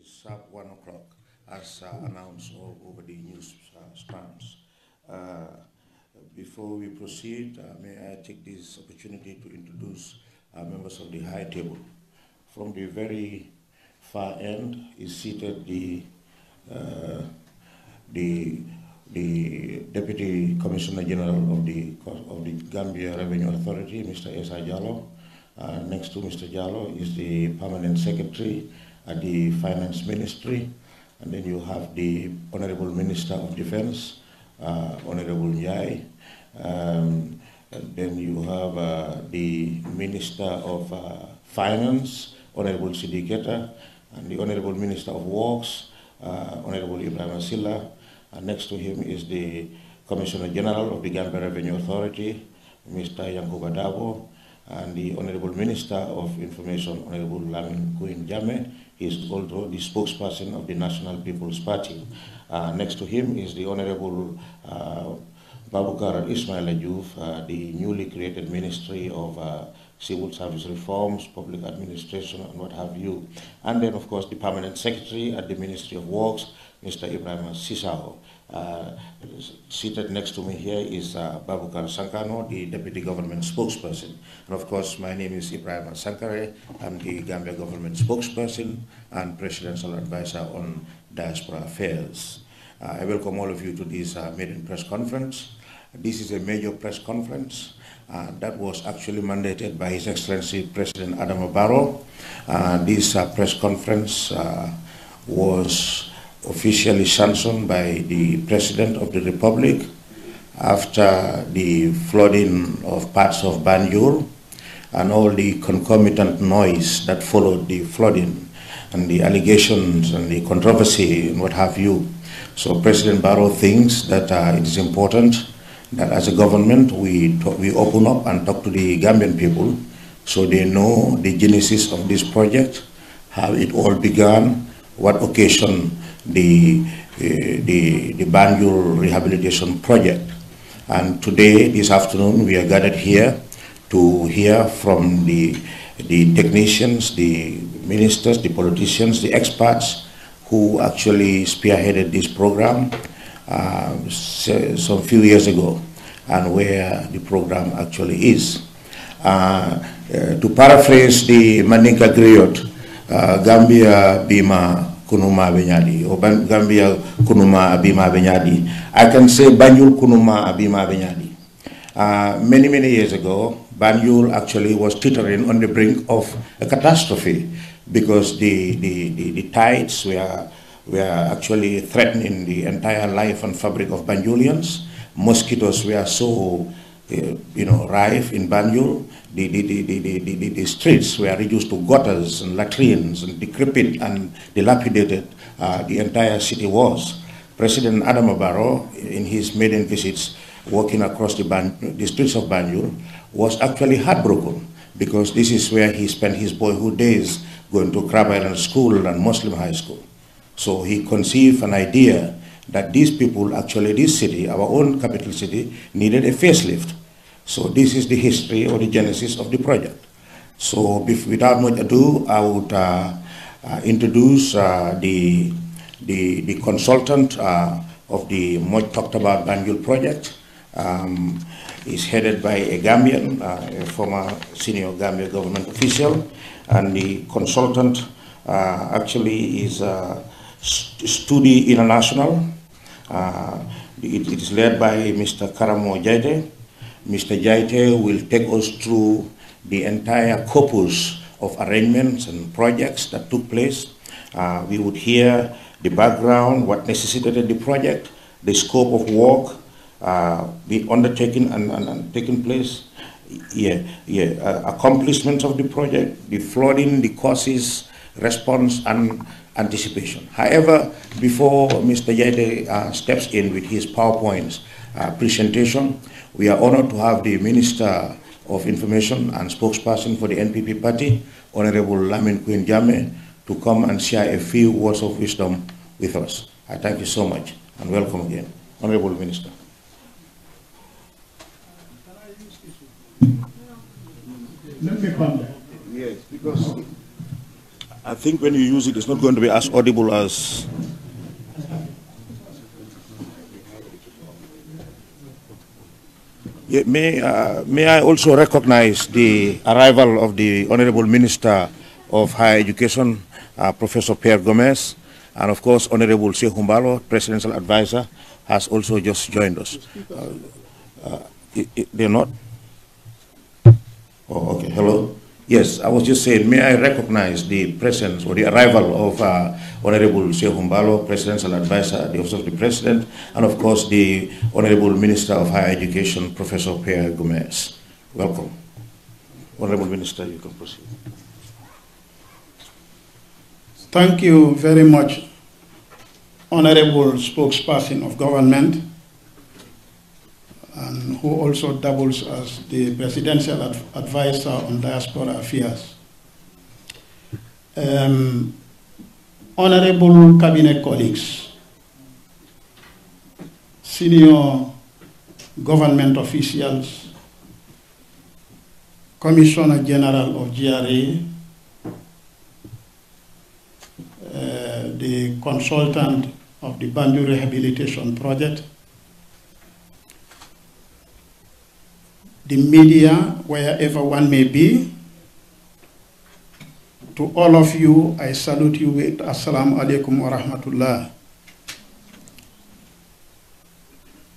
is sharp 1 o'clock, as announced all over the news strands. Before we proceed, may I take this opportunity to introduce members of the high table. From the very far end is seated the Deputy Commissioner General of the Gambia Revenue Authority, Mr. Esa Jallo. Next to Mr. Jallo is the Permanent Secretary at the Finance Ministry, and then you have the Honorable Minister of Defense, Honorable Njai. And then you have the Minister of Finance, Honorable Sidi Keta, and the Honorable Minister of Works, Honorable Ebrima G.Sankareh. And next to him is the Commissioner General of the Gambia Revenue Authority, Mr. Yankuba Dabo, and the Honorable Minister of Information, Honorable Lamin Queen Jame. He is also the spokesperson of the National People's Party. Next to him is the Honorable Babukar Ismail Ajuf, the newly created Ministry of Civil Service Reforms, Public Administration, and what have you. And then, of course, the Permanent Secretary at the Ministry of Works, Mr. Ebrima G.Sankareh. Seated next to me here is Babukar Sankano, the Deputy Government Spokesperson. And of course, my name is Ebrima G.Sankareh. I'm the Gambia Government Spokesperson and Presidential Advisor on Diaspora Affairs. I welcome all of you to this maiden press conference. This is a major press conference that was actually mandated by His Excellency President Adama Barrow. This press conference was officially sanctioned by the President of the Republic after the flooding of parts of Banjul and all the concomitant noise that followed the flooding and the allegations and the controversy and what have you. So President Barrow thinks that it is important that as a government we open up and talk to the Gambian people so they know the genesis of this project, how it all began, what occasioned the Banjul rehabilitation project. And today, this afternoon, we are gathered here to hear from the technicians, the ministers, the politicians, the experts who actually spearheaded this program some few years ago and where the program actually is. To paraphrase the Mandinka griot, Gambia Bima Kunuma Benyadi, or Gambia Kunuma Abima Benyadi. I can say Banjul Kunuma Abima Benyadi. Many years ago, Banjul actually was teetering on the brink of a catastrophe because the tides were actually threatening the entire life and fabric of Banjulians. Mosquitoes were so rife in Banjul. The streets were reduced to gutters and latrines and decrepit and dilapidated. The entire city was. President Adama Barrow, in his maiden visits walking across the streets of Banjul, was actually heartbroken because this is where he spent his boyhood days going to Crab Island School and Muslim High School. So he conceived an idea that these people, actually this city, our own capital city, needed a facelift. So this is the history or the genesis of the project. So without much ado, I would introduce the consultant of the much talked about Banjul project. Is headed by a Gambian, a former senior Gambia government official, and the consultant actually is Studi International. It is led by Mr. Karamo Jaite. Mr. Jaite will take us through the entire corpus of arrangements and projects that took place. We would hear the background, what necessitated the project, the scope of work, the undertaking and taking place, accomplishments of the project, the flooding, the causes, response, and anticipation. However, before Mr. Jaite steps in with his PowerPoint presentation, we are honored to have the Minister of Information and spokesperson for the NPP party, Honorable Lamin Queen Jame, to come and share a few words of wisdom with us. I thank you so much and welcome again. Honorable Minister. Let me come back. Yes, because I think when you use it, it's not going to be as audible as... Yeah, may I also recognize the arrival of the Honorable Minister of Higher Education, Professor Pierre Gomez, and of course Honorable Sheikh Humbalo, Presidential Advisor, has also just joined us. They're not? Oh, okay, hello. Yes, I was just saying, may I recognize the presence or the arrival of Honorable Sheikh Humbalo, Presidential Advisor at the Office of the President, and of course the Honorable Minister of Higher Education, Professor Pierre Gomez. Welcome. Honorable Minister, you can proceed. Thank you very much, Honorable Spokesperson of Government, and who also doubles as the Presidential Advisor on Diaspora Affairs. Honorable Cabinet colleagues, senior government officials, Commissioner General of GRA, the consultant of the Banjul Rehabilitation Project, the media, wherever one may be. To all of you, I salute you with Assalamu alaikum wa rahmatullah.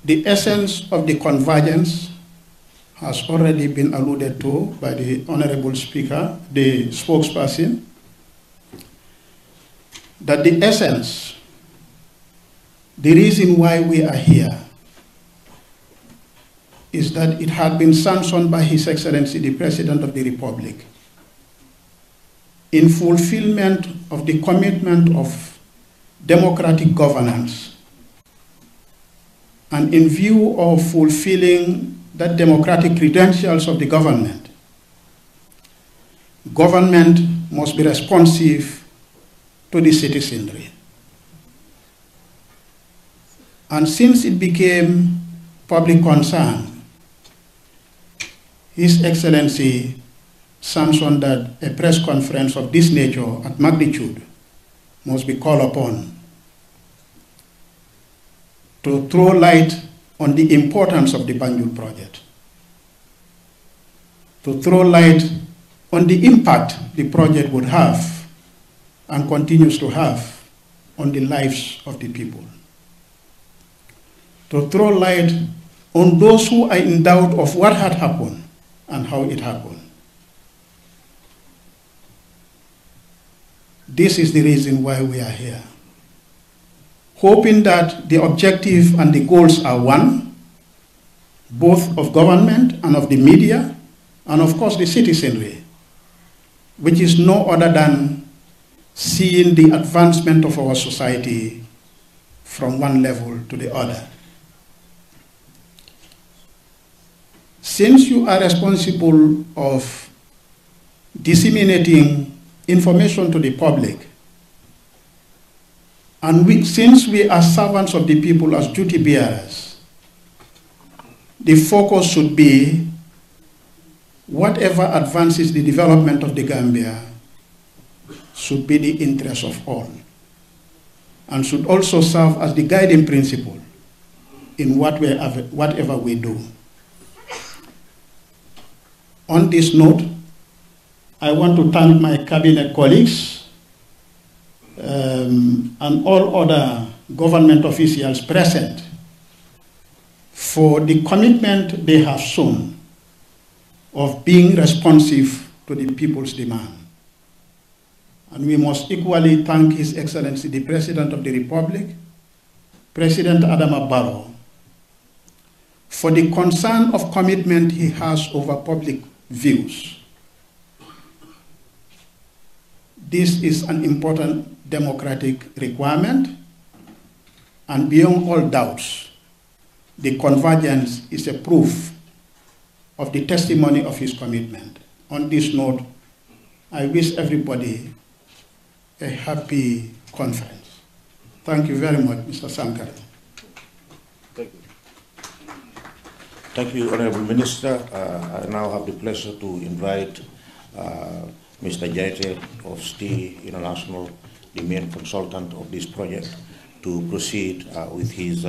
The essence of the convergence has already been alluded to by the Honorable Speaker, the spokesperson, that the essence, the reason why we are here, is that it had been sanctioned by His Excellency the President of the Republic in fulfillment of the commitment of democratic governance and in view of fulfilling that democratic credentials of the government. Government must be responsive to the citizenry. And since it became public concern, His Excellency sanctioned that a press conference of this nature at magnitude must be called upon to throw light on the importance of the Banjul project, to throw light on the impact the project would have and continues to have on the lives of the people, to throw light on those who are in doubt of what had happened and how it happened. This is the reason why we are here. Hoping that the objective and the goals are one, both of government and of the media, and of course the citizenry, which is no other than seeing the advancement of our society from one level to the other. Since you are responsible of disseminating information to the public, and since we are servants of the people as duty bearers, the focus should be whatever advances the development of the Gambia should be the interest of all, and should also serve as the guiding principle in whatever we do. On this note, I want to thank my cabinet colleagues and all other government officials present for the commitment they have shown of being responsive to the people's demand. And we must equally thank His Excellency the President of the Republic, President Adama Barrow, for the concern of commitment he has over public views. This is an important democratic requirement, and beyond all doubts, the convergence is a proof of the testimony of his commitment. On this note, I wish everybody a happy conference. Thank you very much, Mr. Sankareh. Thank you. Thank you, Honorable Minister. I now have the pleasure to invite Mr. Jaite of STI International, the main consultant of this project, to proceed with his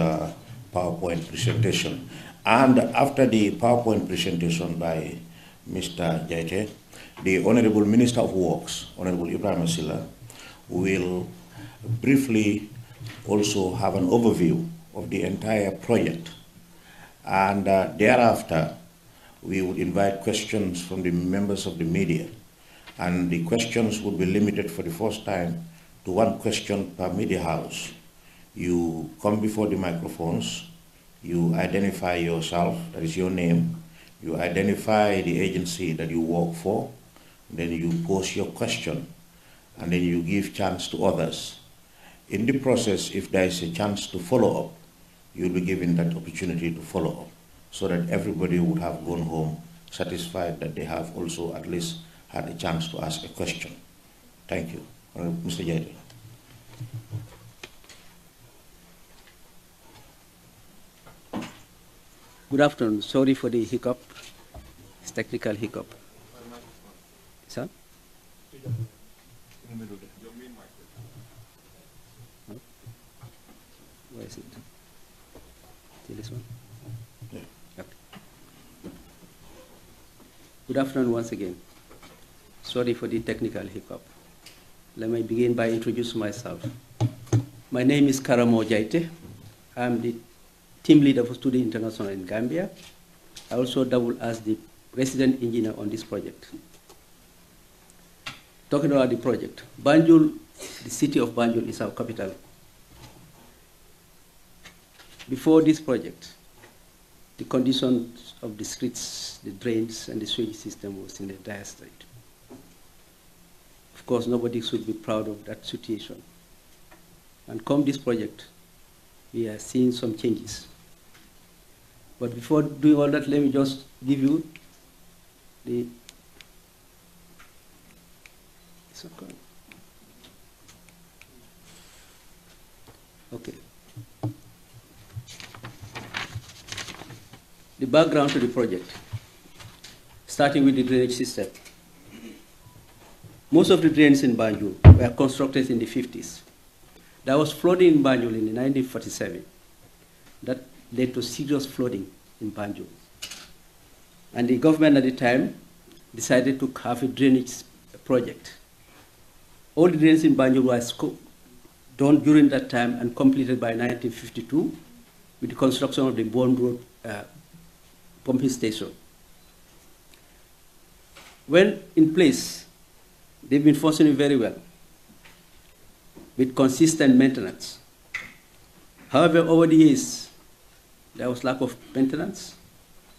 PowerPoint presentation. And after the PowerPoint presentation by Mr. Jaite, the Honorable Minister of Works, Honorable Ebrima G.Sankareh, will briefly also have an overview of the entire project. And thereafter, we would invite questions from the members of the media. And the questions would be limited for the first time to one question per media house. You come before the microphones, you identify yourself, that is your name, you identify the agency that you work for, then you pose your question, and then you give chance to others. In the process, if there is a chance to follow up, you'll be given that opportunity to follow up, so that everybody would have gone home satisfied that they have also at least had a chance to ask a question. Thank you. Mr. Jaite. Good afternoon. Sorry for the hiccup. It's technical hiccup. Sir? Where is it? This one? Yeah. Okay. Good afternoon once again. Sorry for the technical hiccup. Let me begin by introducing myself. My name is Karamo Jaite. I'm the team leader for Student International in Gambia. I also double as the resident engineer on this project. Talking about the project, Banjul, the city of Banjul is our capital. Before this project, the conditions of the streets, the drains, and the sewage system was in a dire state. Of course, nobody should be proud of that situation. And come this project, we are seeing some changes. But before doing all that, let me just give you the okay. The background to the project, starting with the drainage system. Most of the drains in Banjul were constructed in the 50s. There was flooding in Banjul in 1947. That led to serious flooding in Banjul. And the government at the time decided to have a drainage project. All the drains in Banjul were done during that time and completed by 1952 with the construction of the Bond Road pumping station. When in place, they've been functioning very well with consistent maintenance. However, over the years, there was lack of maintenance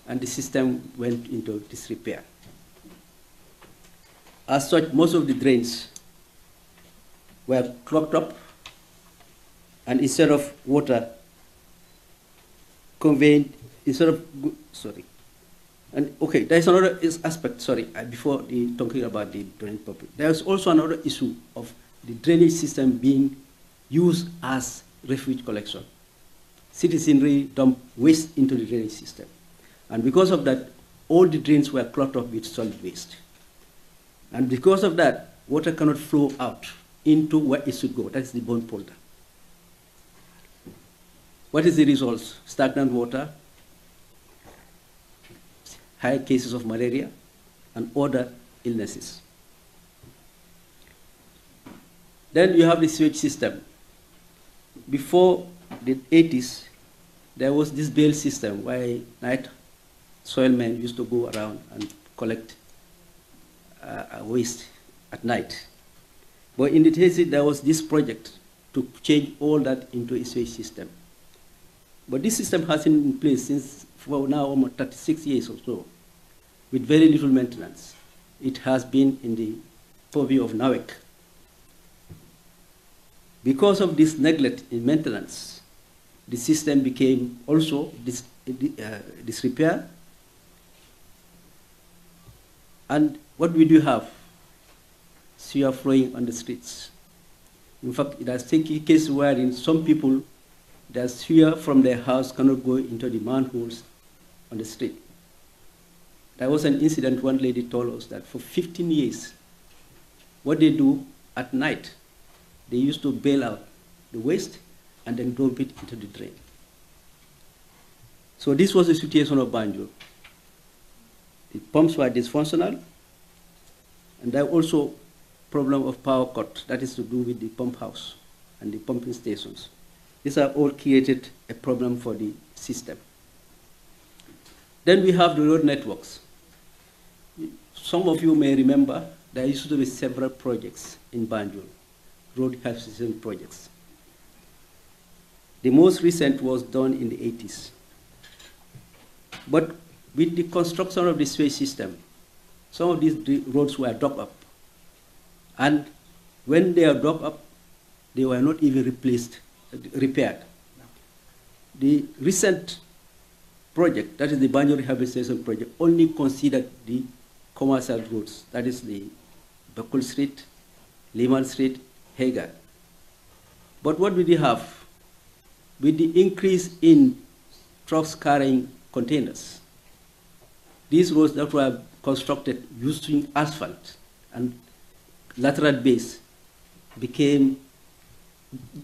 and the system went into disrepair. As such, most of the drains were clogged up, and instead of water conveyed, and okay, there's another aspect, before talking about the drainage problem. There's also another issue of the drainage system being used as refuge collection. Citizenry dump waste into the drainage system. And because of that, all the drains were clogged up with solid waste. And because of that, water cannot flow out into where it should go. That's the Polder. What is the result? Stagnant water, high cases of malaria, and other illnesses. Then you have the sewage system. Before the 80s, there was this bale system where night soil men used to go around and collect waste at night. But in the 80s, there was this project to change all that into a sewage system. But this system has been in place since for now almost 36 years or so, with very little maintenance. It has been in the purview of NAWEC. Because of this neglect in maintenance, the system became also disrepair. And what we do have, sewer flowing on the streets. In fact, it has taken cases wherein some people, their sewer from their house cannot go into the manholes on the street. There was an incident, one lady told us that for 15 years, what they do at night, they used to bail out the waste and then dump it into the drain. So this was the situation of Banjul. The pumps were dysfunctional, and there also problem of power cut, that is to do with the pump house and the pumping stations. These have all created a problem for the system. Then we have the road networks. Some of you may remember there used to be several projects in Banjul, road rehabilitation projects. The most recent was done in the 80s. But with the construction of the sewage system, some of these roads were dug up. And when they are dug up, they were not even repaired. The recent project, that is the Banjul Rehabilitation Project, only considered the commercial roads, that is the Bakul Street, Lehman Street, Hagar. But what do they have? With the increase in trucks carrying containers, these roads that were constructed using asphalt and lateral base became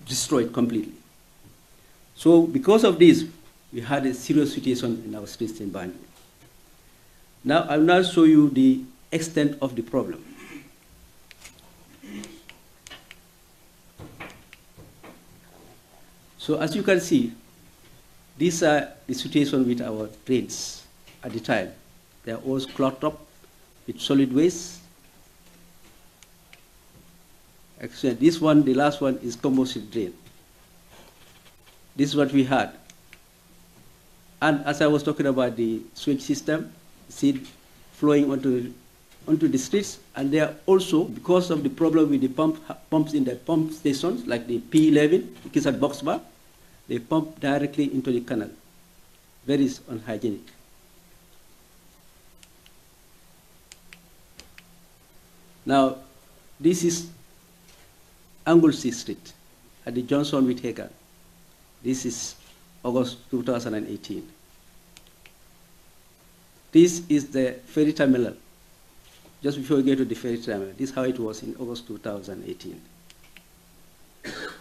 destroyed completely. So because of this, we had a serious situation in our streets in Banjul. Now I'll now show you the extent of the problem. So as you can see, these are the situation with our drains at the time. They are always clogged up with solid waste. Actually, this one, the last one, is composite drain. This is what we had. And as I was talking about the sewage system, see flowing onto the streets, and they are also, because of the problem with the pumps in the pump stations, like the P11, which is at Boxbar, they pump directly into the canal. Very unhygienic. Now, this is Anglesey Street at the Johnson with Hagar. This is August 2018. This is the ferry terminal. Just before we get to the ferry terminal, this is how it was in August 2018.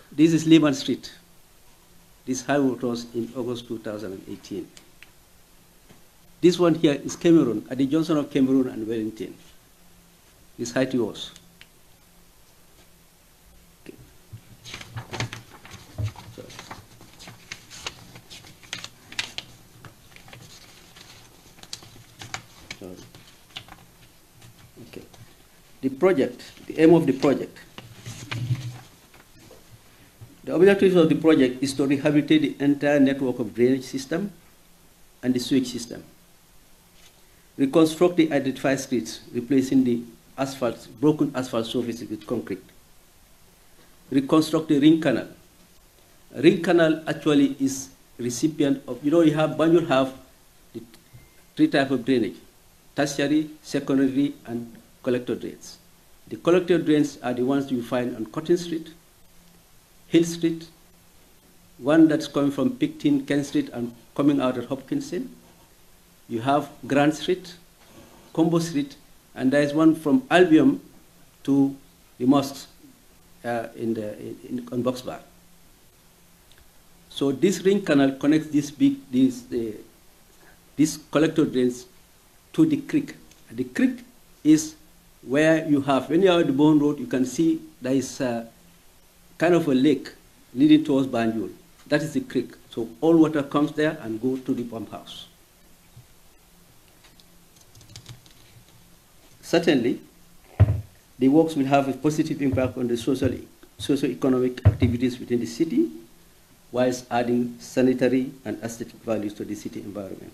This is Lehman Street. This is how it was in August 2018. This one here is Cameroon, at the junction of Cameroon and Wellington. This is how it was. Okay. Sorry. Okay. The project, the aim of the project. The objective of the project is to rehabilitate the entire network of drainage system and the sewage system. Reconstruct the identified streets, replacing the asphalt, broken asphalt surfaces with concrete. Reconstruct the ring canal. A ring canal actually is recipient of, you have, Banjul have the three types of drainage: tertiary, secondary, and collector drains. The collector drains are the ones you find on Cotton Street, Hill Street, one that's coming from Picton, Kent Street, and coming out at Hopkinson. You have Grand Street, Combo Street, and there is one from Albion to the mosques on Boxbar. So this ring canal connects these collector drains to the creek. And the creek is where you have, when you are at the Bone Road, you can see there is kind of a lake leading towards Banjul. That is the creek. So all water comes there and goes to the pump house. Certainly, the works will have a positive impact on the socio-economic activities within the city, whilst adding sanitary and aesthetic values to the city environment.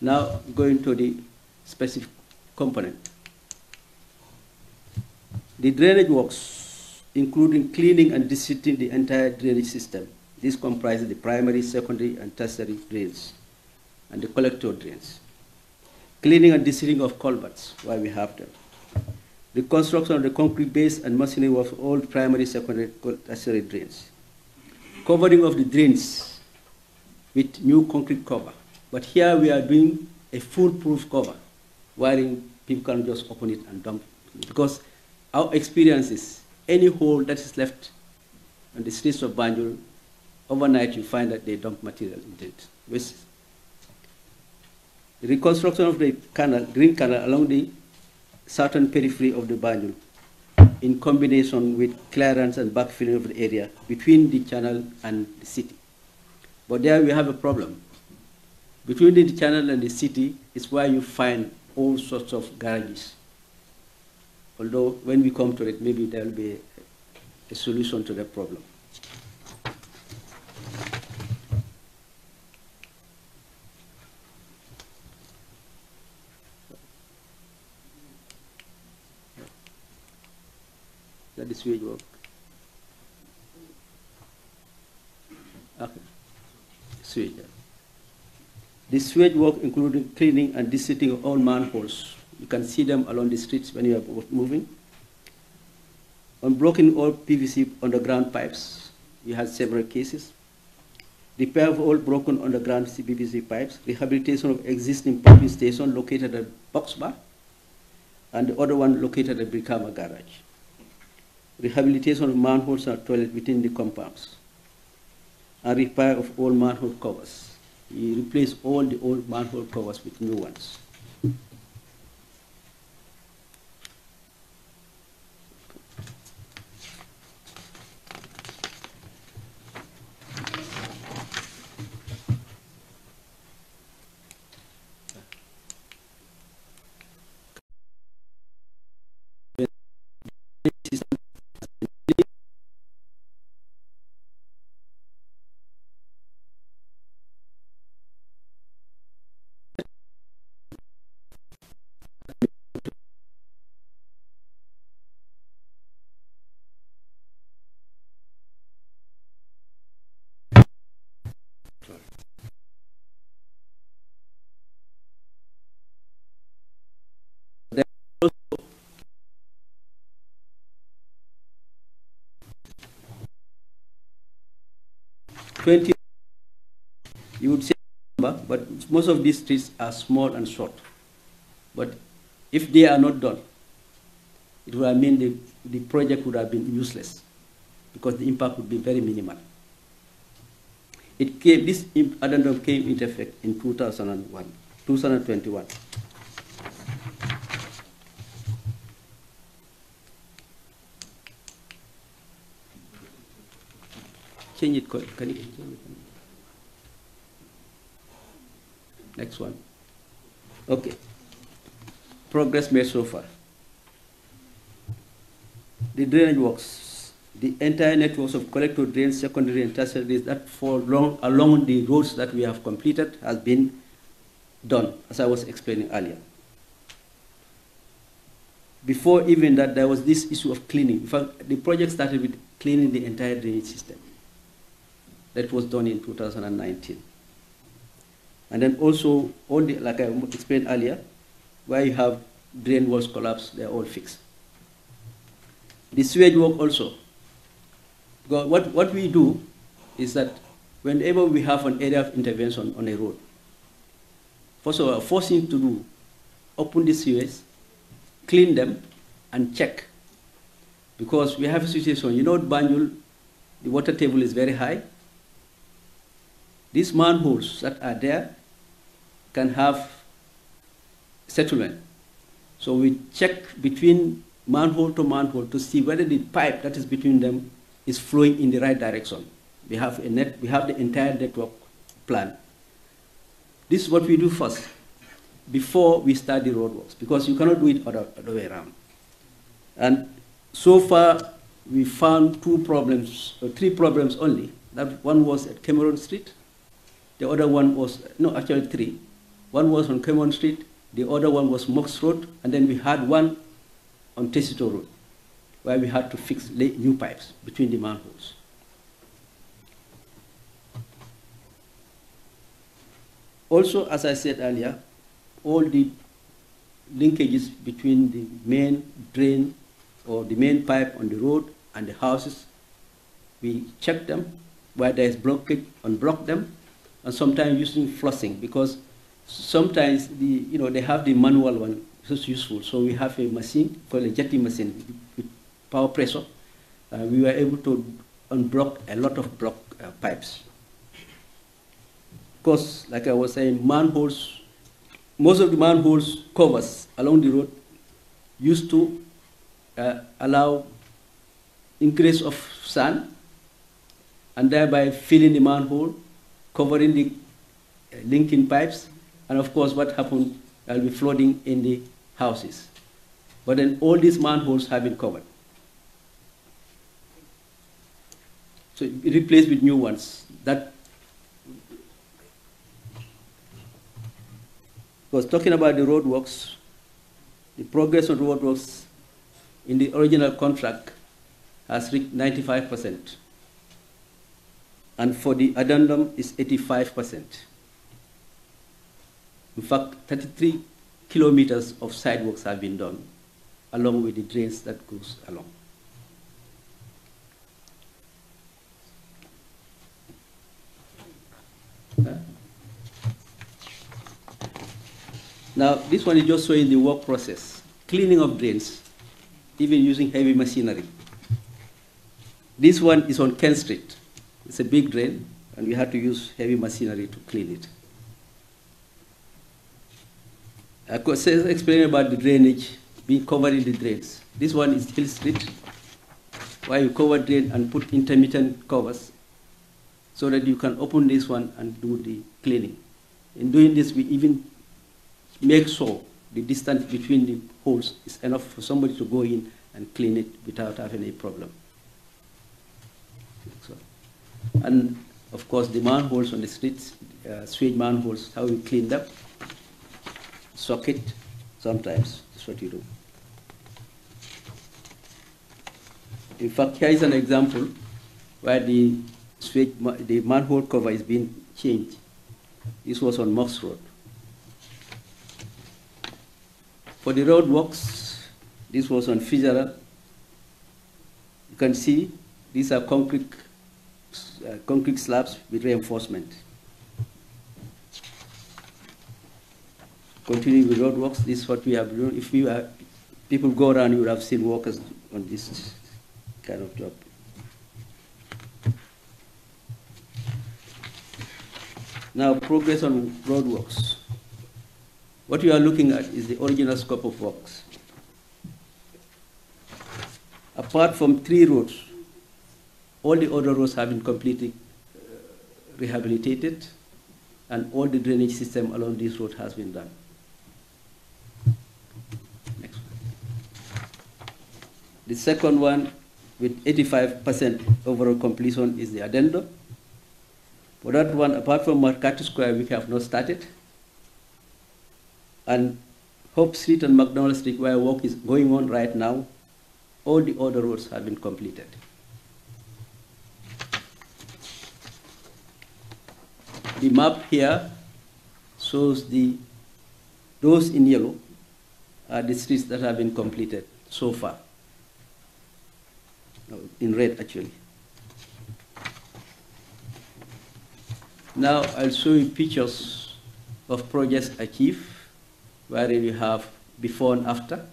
Now, going to the specific component. The drainage works, including cleaning and disinfecting the entire drainage system. This comprises the primary, secondary, and tertiary drains, and the collector drains. Cleaning and desealing of culverts, why we have them. The construction of the concrete base and machinery of all primary, secondary, tertiary drains. Covering of the drains with new concrete cover. But here we are doing a foolproof cover, wherein people can just open it and dump Because our experience is any hole that is left on the streets of Banjul, overnight you find that they dump material into it. The reconstruction of the canal, green canal along the southern periphery of the Banjul, in combination with clearance and backfilling of the area between the channel and the city. But there we have a problem. Between the channel and the city is where you find all sorts of garages. Although when we come to it, maybe there will be a solution to that problem. That is sewage work. Okay. Sewage. The sewage work included cleaning and deseating of all manholes. You can see them along the streets when you are moving. Unblocking all PVC underground pipes, we had several cases. Repair of all broken underground PVC pipes, rehabilitation of existing pumping station located at Boxbar, and the other one located at Brikama Garage. Rehabilitation of manholes and toilets within the compounds, and repair of all manhole covers. We replace all the old manhole covers with new ones. You would say number, but most of these streets are small and short. But if they are not done, it would have mean the project would have been useless because the impact would be very minimal. This addendum came into effect in 2021. Change it, can you change it? Next one. Okay. Progress made so far. The drainage works. The entire networks of collector drains, secondary and tertiary that fall along the roads that we have completed has been done, as I was explaining earlier. Before even that, there was this issue of cleaning. In fact, the project started with cleaning the entire drainage system. That was done in 2019. And then also, all the, like I explained earlier, where you have drain walls collapse, they're all fixed. The sewage work also. Because what we do is that whenever we have an area of intervention on a road, first of all, first thing to do, open the sewage, clean them, and check. Because we have a situation, you know, Banjul, the water table is very high. These manholes that are there can have settlement. So we check between manhole to see whether the pipe that is between them is flowing in the right direction. We have the entire network plan. This is what we do first before we start the roadworks, because you cannot do it other way around. And so far, we found three problems only. That one was at Cameron Street. The other one was, no, actually three. One was on Cameron Street, the other one was Mox Road, and then we had one on Tessito Road, where we had to fix new pipes between the manholes. Also, as I said earlier, all the linkages between the main drain or the main pipe on the road and the houses, we check them, where there is blockage, unblock them, and sometimes using flushing, because sometimes they have the manual one was useful. So we have a machine called a jetting machine with power pressure. We were able to unblock a lot of blocked pipes. Of course, like I was saying, manholes, most of the manholes covers along the road used to allow increase of sand and thereby filling the manhole, covering the linking pipes, and of course what happened, will be flooding in the houses. But then all these manholes have been covered. So it replaced with new ones. That was talking about the roadworks, the progress on roadworks in the original contract has reached 95%. And for the addendum is 85%. In fact, 33 kilometers of sidewalks have been done, along with the drains that goes along. Now, this one is just showing the work process, cleaning of drains, even using heavy machinery. This one is on Kent Street. It's a big drain, and we had to use heavy machinery to clean it. I could explain about the drainage being covered in the drains. This one is Hill Street, where you cover drain and put intermittent covers so that you can open this one and do the cleaning. In doing this, we even make sure the distance between the holes is enough for somebody to go in and clean it without having a problem. So, and of course, the manholes on the streets, sewage manholes, how we clean them, socket, sometimes, that's what you do. In fact, here is an example where the manhole cover is being changed. This was on Mox Road. For the road works, this was on Fitzgerald. You can see these are concrete slabs with reinforcement. Continuing with road works, this is what we have done. If people go around, you would have seen workers on this kind of job. Now, progress on road works. What you are looking at is the original scope of works. Apart from 3 roads, all the other roads have been completely rehabilitated, and all the drainage system along this road has been done. Next one. The second one, with 85% overall completion, is the addendum. For that one, apart from Mercator Square, we have not started. And Hope Street and McDonald Street, where work is going on right now, all the other roads have been completed. The map here shows those in yellow are the streets that have been completed so far. No, in red, actually. Now I'll show you pictures of projects achieved, where you have before and after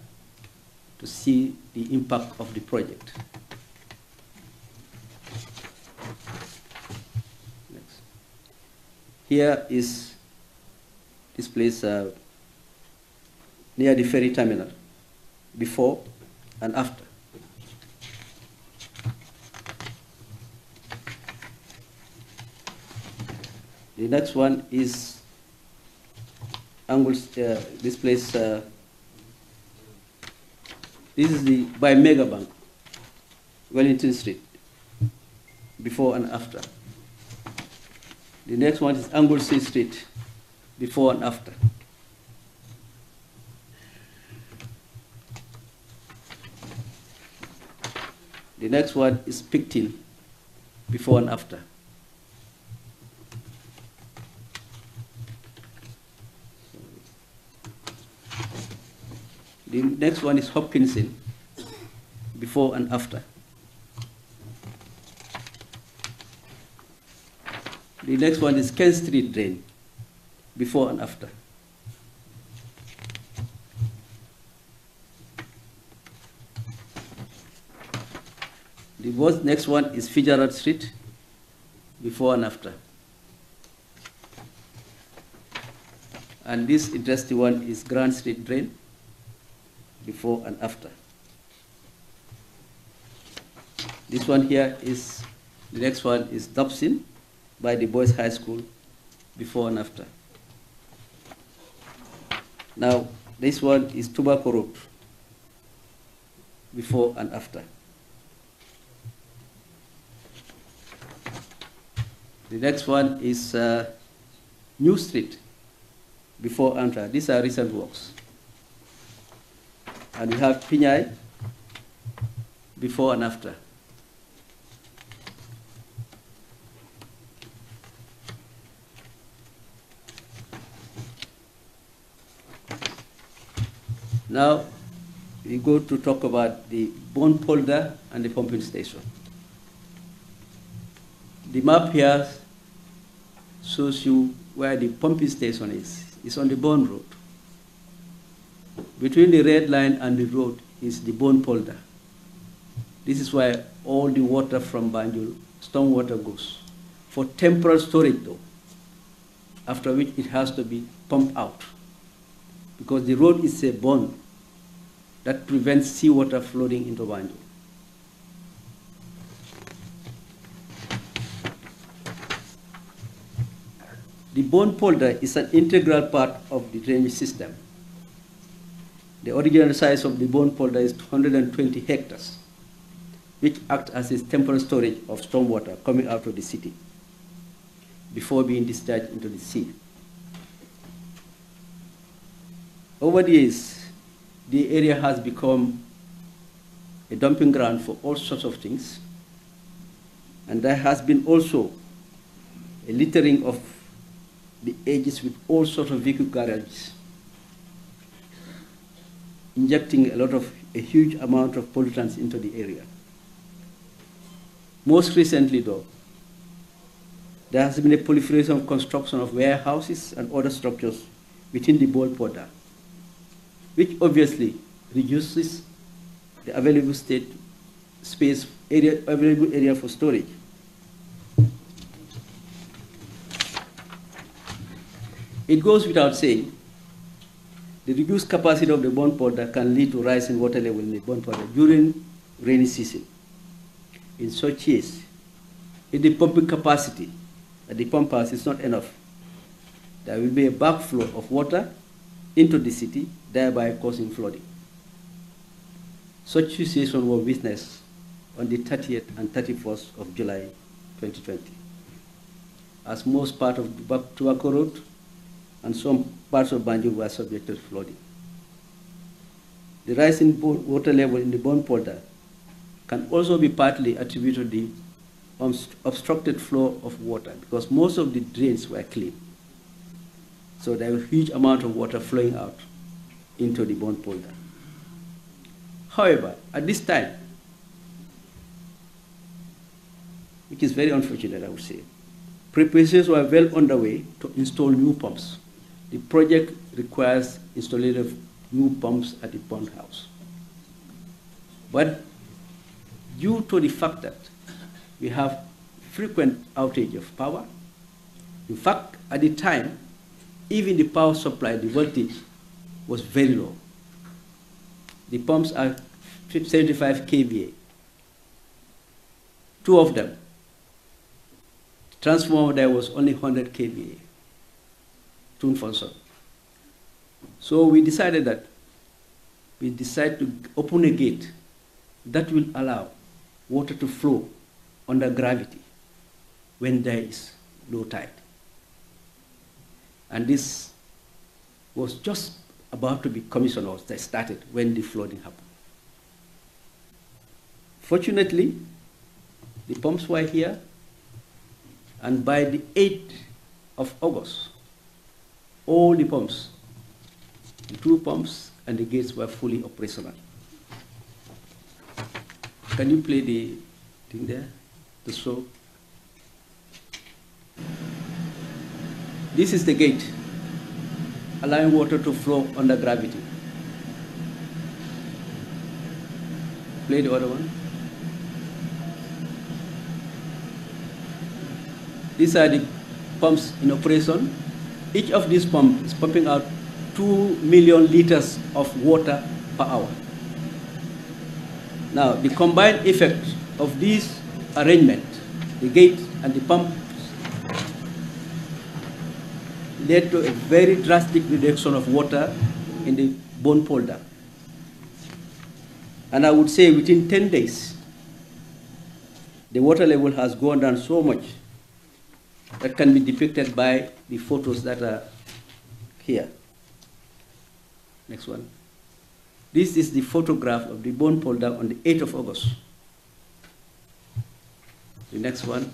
to see the impact of the project. Next. Here is this place near the ferry terminal, before and after. The next one is Angles, this place, this is by Mega Bank, Wellington Street, before and after. The next one is Anglesey Street, before and after. The next one is Picton, before and after. The next one is Hopkinson, before and after. The next one is Kent Street Drain, before and after. The next one is Fitzgerald Street, before and after. And this interesting one is Grand Street Drain, before and after. This one here is, the next one is Dobson by the Boys High School, before and after. Now, this one is Tobacco Road, before and after. The next one is New Street, before and after. These are recent works. And we have Pinyai, before and after. Now, we go to talk about the Polder and the pumping station. The map here shows you where the pumping station is. It's on the Bond Road. Between the red line and the road is the Polder. This is where all the water from Banjul, stormwater, goes. For temporary storage though, after which it has to be pumped out. Because the road is a bond that prevents seawater flooding into Banjul. The Polder is an integral part of the drainage system. The original size of the Polder is 220 hectares, which acts as a temporary storage of stormwater coming out of the city before being discharged into the sea. Over the years, the area has become a dumping ground for all sorts of things, and there has been also a littering of the edges with all sorts of vehicle garages, injecting a huge amount of pollutants into the area. Most recently though, there has been a proliferation of construction of warehouses and other structures within the Polder, which obviously reduces the available available area for storage. It goes without saying, the reduced capacity of the Polder can lead to rise in water level in the Polder during rainy season. In such case, if the pumping capacity at the pump house is not enough, there will be a backflow of water into the city, thereby causing flooding. Such situation was witnessed on the 30th and 31st of July 2020, as most part of Tobacco Road and some parts of Banjul were subjected to flooding. The rise in water level in the Polder can also be partly attributed to the obstructed flow of water, because most of the drains were clean. So there was a huge amount of water flowing out into the Polder. However, at this time, which is very unfortunate, I would say, preparations were well underway to install new pumps. The project requires installation of new pumps at the pond house. But due to the fact that we have frequent outage of power, in fact, at the time, even the power supply, the voltage, was very low. The pumps are 75 kVA. Two of them. The transformer there was only 100 kVA. Tuned function. So we decided to open a gate that will allow water to flow under gravity when there is low tide. And this was just about to be commissioned, or started when the flooding happened. Fortunately, the pumps were here, and by the 8th of August, all the pumps, the two pumps and the gates were fully operational. Can you play the thing there, the show? This is the gate, allowing water to flow under gravity. Play the other one. These are the pumps in operation. Each of these pumps is pumping out 2 million liters of water per hour. Now, the combined effect of this arrangement, the gate and the pump, led to a very drastic reduction of water in the bone polder. And I would say within 10 days, the water level has gone down so much that can be depicted by the photos that are here. Next one. This is the photograph of the bone polder on the 8th of August. The next one.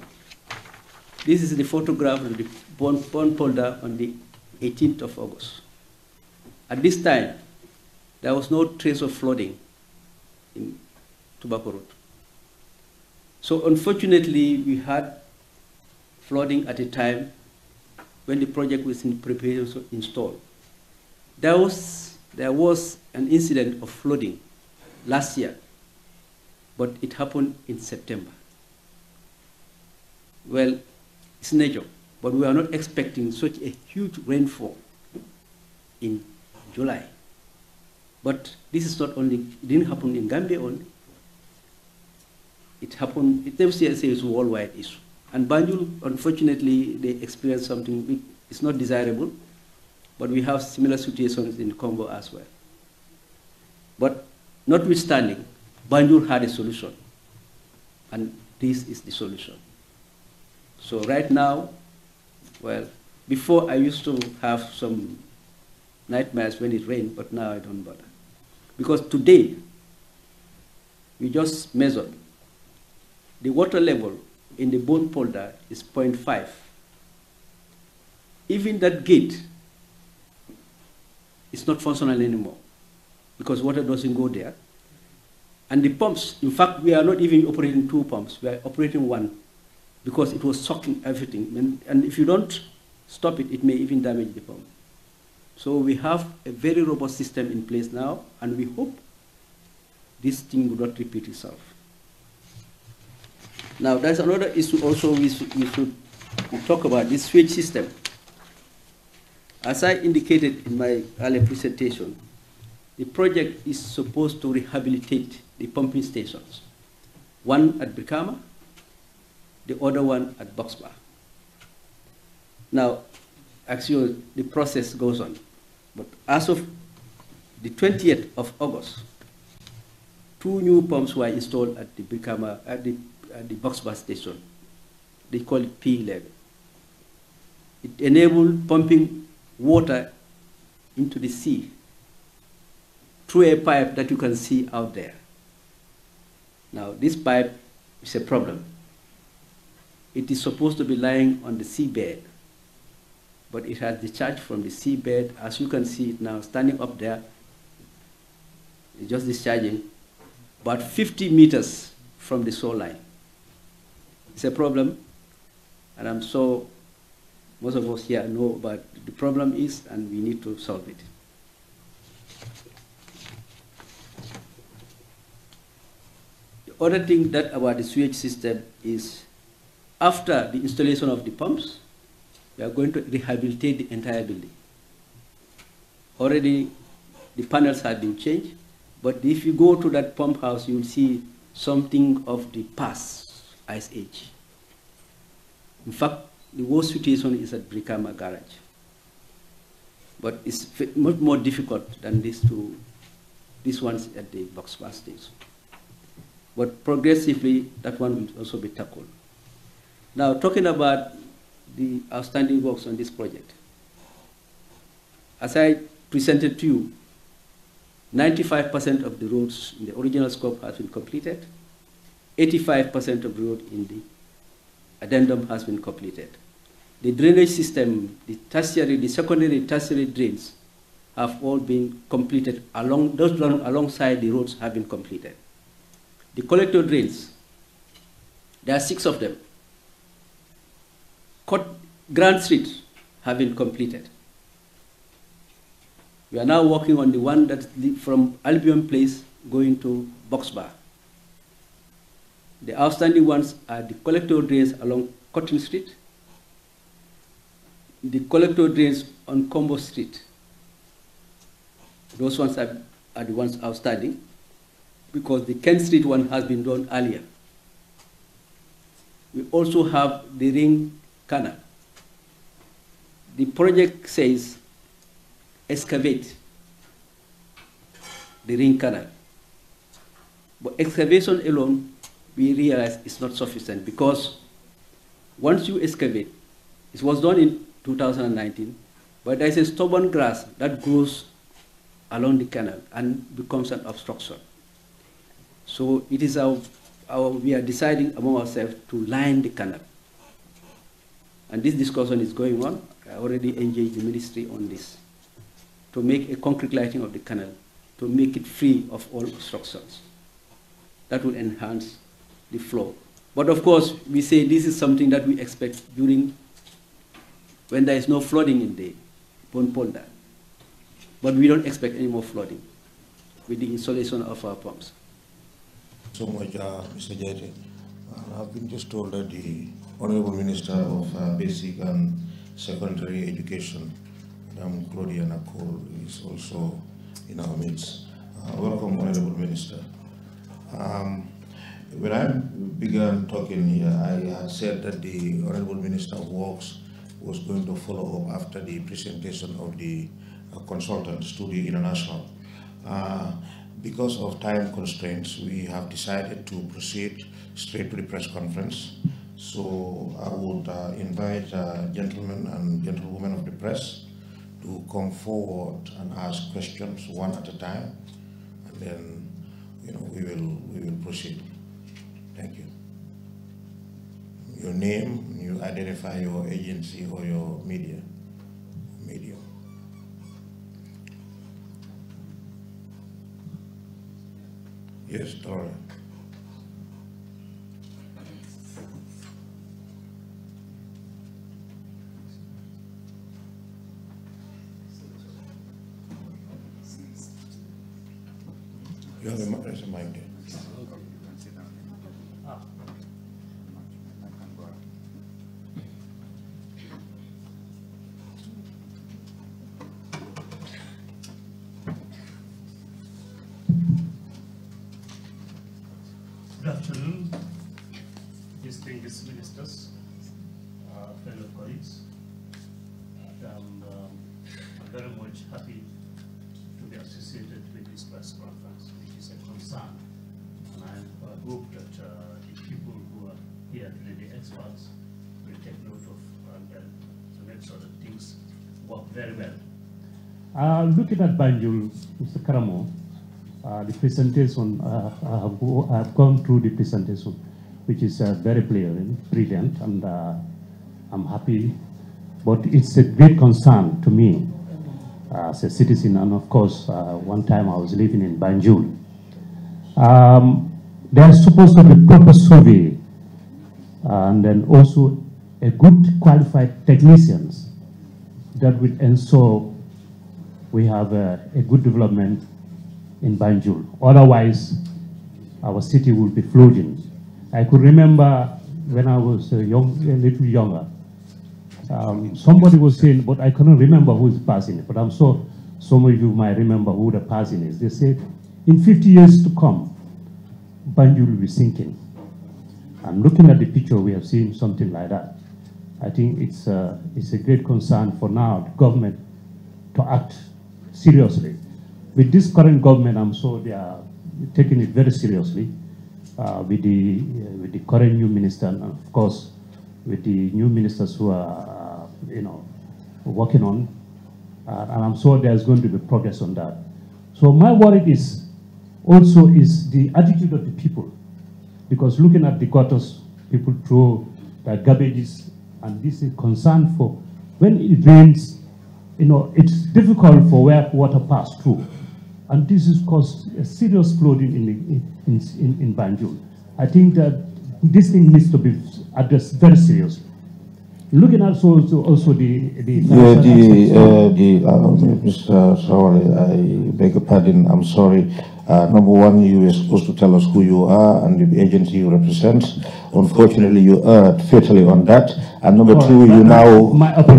This is the photograph of the bone polder on the 18th of August. At this time, there was no trace of flooding in Tobacco Road. So unfortunately, we had flooding at a time when the project was in preparation to install. There was an incident of flooding last year, but it happened in September. Well, it's nature, but we are not expecting such a huge rainfall in July. But this is not only, it didn't happen in Gambia only. It happened, MCSA is a worldwide issue. And Banjul, unfortunately, they experienced something which is not desirable, but we have similar situations in Congo as well. But notwithstanding, Banjul had a solution, and this is the solution. So right now, well, before I used to have some nightmares when it rained, but now I don't bother. Because today, we just measured the water level in the bone polder is 0.5. Even that gate is not functional anymore because water doesn't go there. And the pumps, in fact, we are not even operating 2 pumps, we are operating 1 because it was sucking everything. And if you don't stop it, it may even damage the pump. So we have a very robust system in place now, and we hope this thing will not repeat itself. Now, there's another issue also we should talk about, this sewage system. As I indicated in my earlier presentation, the project is supposed to rehabilitate the pumping stations, one at Brikama, the other one at Boxbar. Now, actually, the process goes on. But as of the 20th of August, 2 new pumps were installed at the Brikama, at the Boxbar station. They call it P11. It enabled pumping water into the sea through a pipe that you can see out there. Now, this pipe is a problem. It is supposed to be lying on the seabed, but it has discharged from the seabed. As you can see it now, standing up there, it's just discharging about 50 meters from the shoreline. It's a problem, and I'm sure most of us here know about the problem is, and we need to solve it. The other thing that about the sewage system is, after the installation of the pumps, we are going to rehabilitate the entire building. Already the panels have been changed, but if you go to that pump house, you will see something of the past ice age. In fact, the worst situation is at Brikama Garage. But it's much more difficult than these ones at the Boxbar stage. But progressively, that one will also be tackled. Now, talking about the outstanding works on this project. As I presented to you, 95% of the roads in the original scope has been completed. 85% of the road in the addendum has been completed. The drainage system, the tertiary, the secondary, tertiary drains have all been completed. Those run alongside the roads have been completed. The collector drains, there are 6 of them. Grand Street have been completed. We are now working on the one that's from Albion Place going to Boxbar. The outstanding ones are the collector drains along Cotton Street the collector drains on Combo Street, those ones are the ones outstanding, because the Kent Street one has been done earlier. We also have the Ring Canal. The project says excavate the Ring Canal. But excavation alone, we realize is not sufficient, because once you excavate, it was done in 2019, but there is a stubborn grass that grows along the canal and becomes an obstruction. So it is we are deciding among ourselves to line the canal. And this discussion is going on. I already engaged the ministry on this, to make a concrete lighting of the canal, to make it free of all obstructions. That will enhance the flow. But of course, we say this is something that we expect during when there is no flooding in the Polder. But we don't expect any more flooding with the installation of our pumps. So much, Mr. Jete. I've been just told that the Honorable Minister of Basic and Secondary Education, Madam Claudia Nakol, is also in our midst. Welcome, Honorable Minister. When I began talking here, I had said that the Honorable Minister of Works was going to follow up after the presentation of the consultants to the International. Because of time constraints, we have decided to proceed straight to the press conference. So I would invite gentlemen and gentlewomen of the press to come forward and ask questions one at a time, and then we will proceed. Thank you. Your name, you identify your agency or your medium. Yes, Dora. You have there's a mic there. Good afternoon, distinguished ministers, fellow colleagues. I'm very much happy to be associated with this press conference, which is a concern. And I hope that the people who are here today, the experts, will take note of to make sure that things work very well. Looking at Banjul, Mr. Karamo, the presentation, I've gone through the presentation, which is very brilliant, and I'm happy. But it's a great concern to me as a citizen, and of course, one time I was living in Banjul. There's supposed to be proper survey, and then also a good qualified technicians that will ensure we have a good development in Banjul. Otherwise, our city will be flooding. I could remember when I was a little younger, somebody was saying, but I couldn't remember who is passing it, but I'm sure some of you might remember who the person is. They said, in 50 years to come, Banjul will be sinking. And looking at the picture, we have seen something like that. I think it's a great concern for now, the government, to act seriously. With this current government, I'm sure they are taking it very seriously with the current new minister, and of course with the new ministers who are working on, and I'm sure there's going to be progress on that. So my worry is also the attitude of the people, because looking at the gutters, people throw their garbages, and this is concern for when it rains. It's difficult for where water pass through. And this has caused a serious flooding in Banjul. I think that this thing needs to be addressed very seriously. looking at also the Mr. Sawale, I beg your pardon, I'm sorry. Number one, you were supposed to tell us who you are and the agency you represent. Unfortunately, you erred fatally on that. And number two, you now,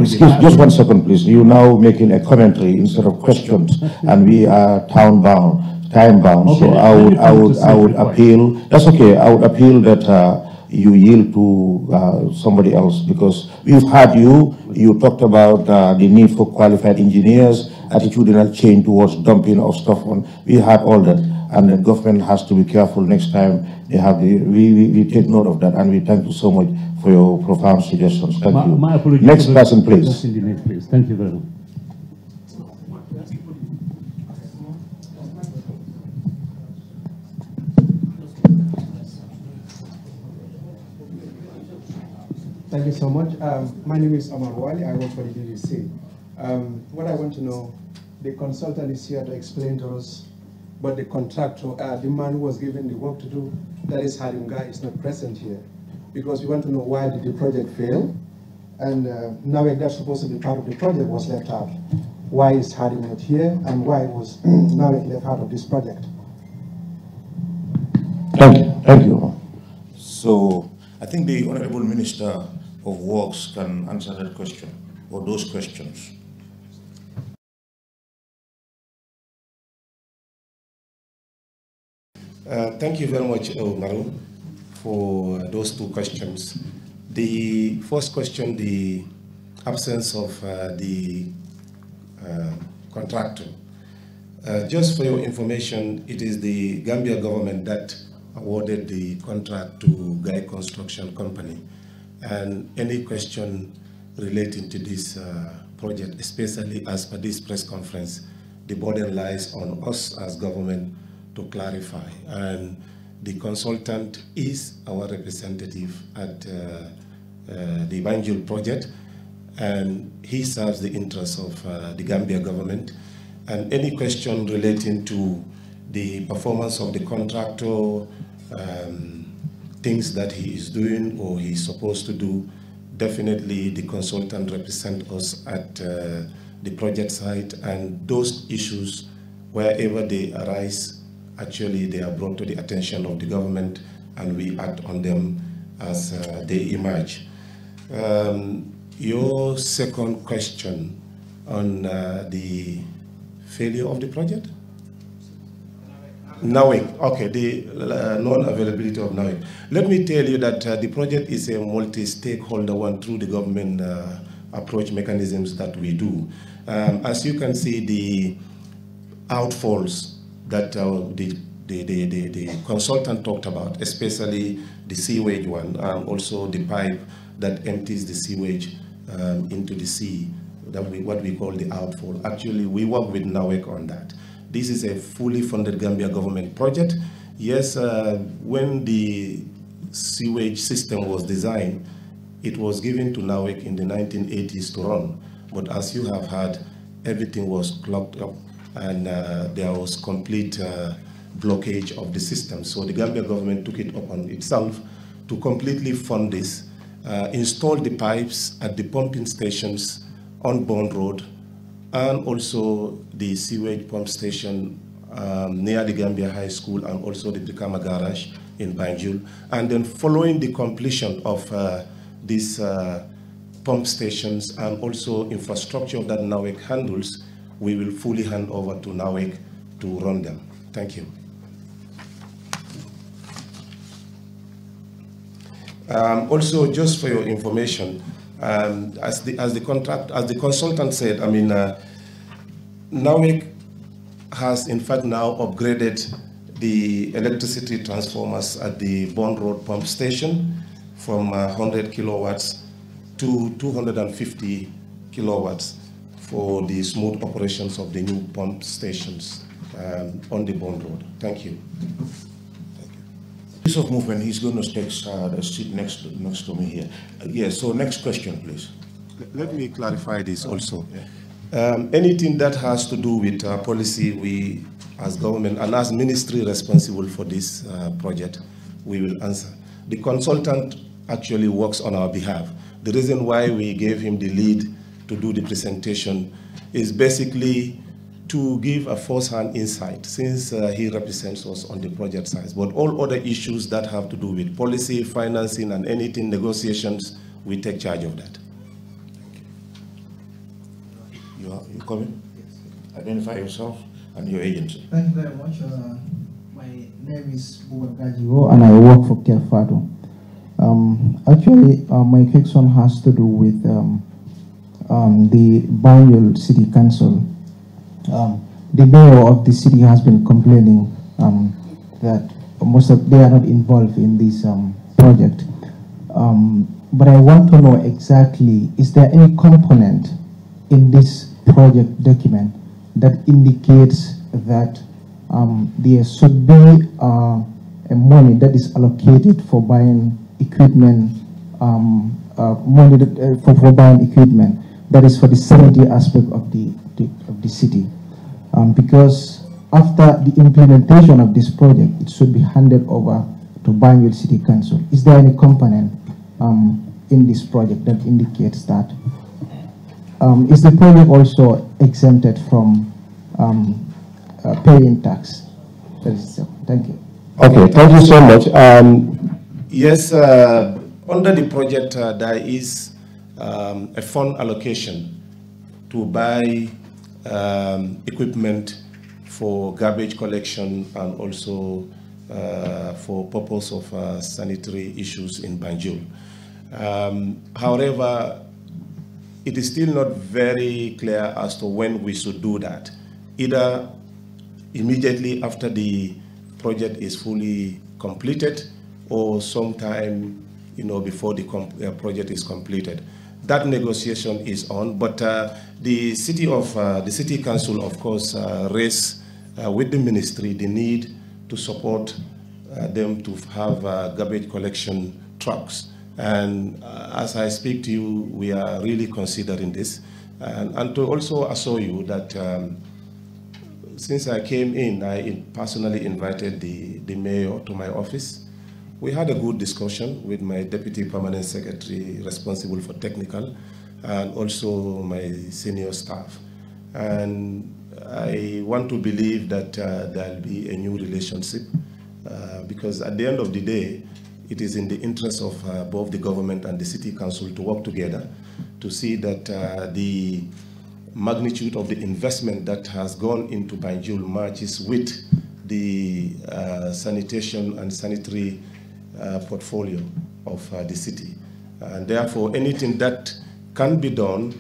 just 1 second, please. You now making a commentary instead of questions, and we are time bound. Okay, so I would appeal. That's okay. I would appeal that you yield to somebody else, because we've had you talked about the need for qualified engineers, attitudinal change towards dumping of stuff on. We had all that, and the government has to be careful next time they have we take note of that, and we thank you so much for your profound suggestions. Thank you. My apologies. Next person, please. Next, please. Thank you very much. Thank you so much. My name is Amar Wali. I work for the DDC. What I want to know, the consultant is here to explain to us, but the contractor, the man who was given the work to do, that is Harim Guy, is not present here. Because we want to know why did the project fail, and now that's supposed to be part of the project was left out. Why is Harim not here, and why was Nawek left out of this project? Thank you. So I think the Honorable Minister of Works can answer that question, or those questions. Thank you very much, Maru, for those two questions. The first question, the absence of the contractor. Just for your information, it is the Gambia government that awarded the contract to Guy Construction Company. And any question relating to this project, especially as per this press conference, the burden lies on us as government to clarify. And the consultant is our representative at the Banjul project, and he serves the interests of the Gambia government. And any question relating to the performance of the contractor, things that he is doing or he's supposed to do, definitely the consultant represents us at the project site, and those issues, wherever they arise, actually they are brought to the attention of the government, and we act on them as they emerge. Your second question on the failure of the project? Nawek, okay, the non-availability of Nawek. Let me tell you that the project is a multi-stakeholder one through the government approach mechanisms that we do. As you can see, the outfalls that the consultant talked about, especially the sewage one, also the pipe that empties the sewage into the sea, what we call the outfall. Actually, we work with Nawek on that. This is a fully funded Gambia government project. Yes, when the sewage system was designed, it was given to Nawek in the 1980s to run. But as you have heard, everything was clogged up, and there was complete blockage of the system. So the Gambia government took it upon itself to completely fund this, install the pipes at the pumping stations on Bond Road, and also the sewage pump station near the Gambia High School, and also the Brikama Garage in Banjul. And then following the completion of these pump stations and also infrastructure that Nawek handles, we will fully hand over to Nawek to run them. Thank you. Also, just for your information, as the consultant said, I mean, Nawek has in fact now upgraded the electricity transformers at the Bond Road pump station from 100 kilowatts to 250 kilowatts for the smooth operations of the new pump stations on the Bond Road. Thank you. Piece of movement, he's going to take a seat next to me here. Yes, so next question, please. Let me clarify this also. Anything that has to do with policy, we as government and as ministry responsible for this project, we will answer. The consultant actually works on our behalf, The reason why we gave him the lead to do the presentation is basically to give a first-hand insight, since he represents us on the project side. But all other issues that have to do with policy, financing, and anything, negotiations, we take charge of that. You coming? Yes. Identify yourself and your agency. Thank you very much. My name is Buba and I work for Kerfado. Actually, my question has to do with the Banjul City Council. The mayor of the city has been complaining that they are not involved in this project. But I want to know exactly, is there any component in this project document that indicates that there should be a money that is allocated for buying equipment, money that, for buying equipment that is for the sanitary aspect of the city? Because after the implementation of this project, it should be handed over to Banjul City Council. Is there any component in this project that indicates that? Is the project also exempted from paying tax? That is so. Thank you. Okay, thank you so much. Yes, under the project, there is a fund allocation to buy equipment for garbage collection and also for purpose of sanitary issues in Banjul. However, it is still not very clear as to when we should do that. Either immediately after the project is fully completed, or sometime, before the project is completed. That negotiation is on, but the city council, of course, raised with the ministry the need to support them to have garbage collection trucks. And as I speak to you, we are really considering this. And to also assure you that since I came in, I personally invited the mayor to my office. We had a good discussion with my deputy permanent secretary responsible for technical and also my senior staff. And I want to believe that there'll be a new relationship because at the end of the day, it is in the interest of both the government and the city council to work together to see that the magnitude of the investment that has gone into Banjul matches with the sanitation and sanitary portfolio of the city. And therefore, anything that can be done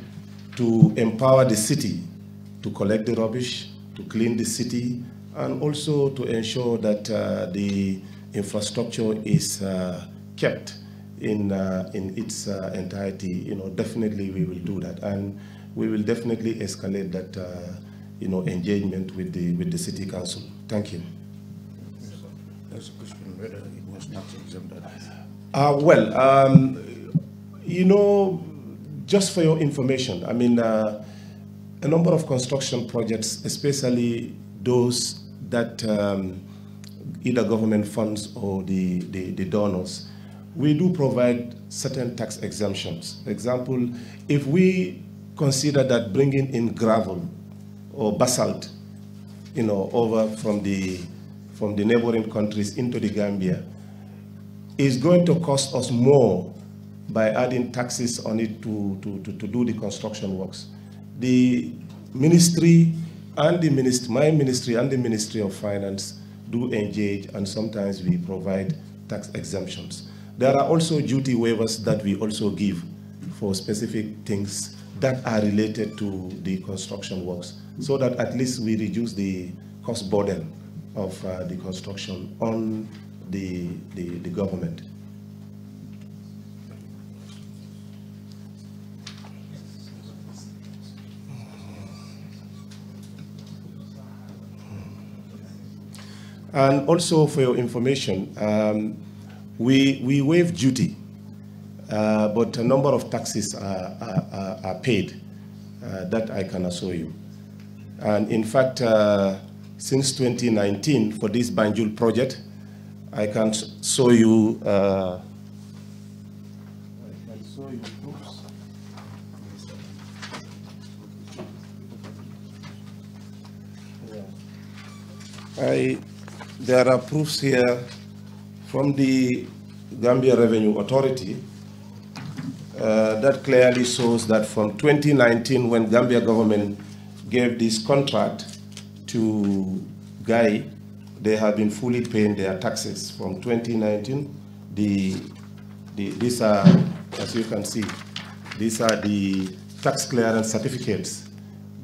to empower the city to collect the rubbish, to clean the city, and also to ensure that the infrastructure is kept in its entirety, definitely we will do that. And we will definitely escalate that, engagement with the city council. Thank you. That's a question whether it was not exempted. Just for your information, I mean, a number of construction projects, especially those that either government funds or the donors, we do provide certain tax exemptions. For example, if we consider that bringing in gravel or basalt, over from the neighboring countries into the Gambia is going to cost us more by adding taxes on it to do the construction works. The ministry and my ministry and the Ministry of Finance do engage, and sometimes we provide tax exemptions. There are also duty waivers that we also give for specific things that are related to the construction works, so that at least we reduce the cost burden of the construction on the government. And also for your information, we waive duty, but a number of taxes are paid, that I can assure you. And in fact, since 2019, for this Banjul project, I can show you show you proofs. There are proofs here from the Gambia Revenue Authority that clearly shows that from 2019, when Gambia government gave this contract to Guy, they have been fully paying their taxes. From 2019, these are, as you can see, these are the tax clearance certificates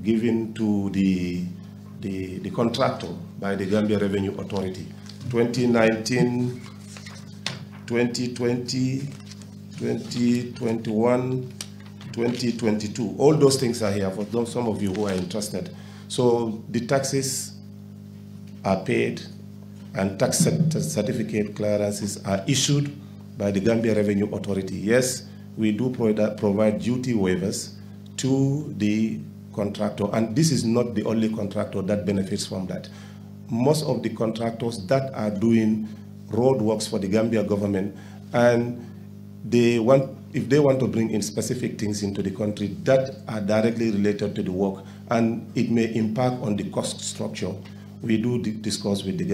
given to the contractor by the Gambia Revenue Authority. 2019, 2020, 2021, 2022. All those things are here for those, some of you who are interested. So the taxes are paid and tax certificate clearances are issued by the Gambia Revenue Authority. Yes, we do provide duty waivers to the contractor, and this is not the only contractor that benefits from that. Most of the contractors that are doing road works for the Gambia government, and if they want to bring in specific things into the country that are directly related to the work, and it may impact on the cost structure, we do discuss with the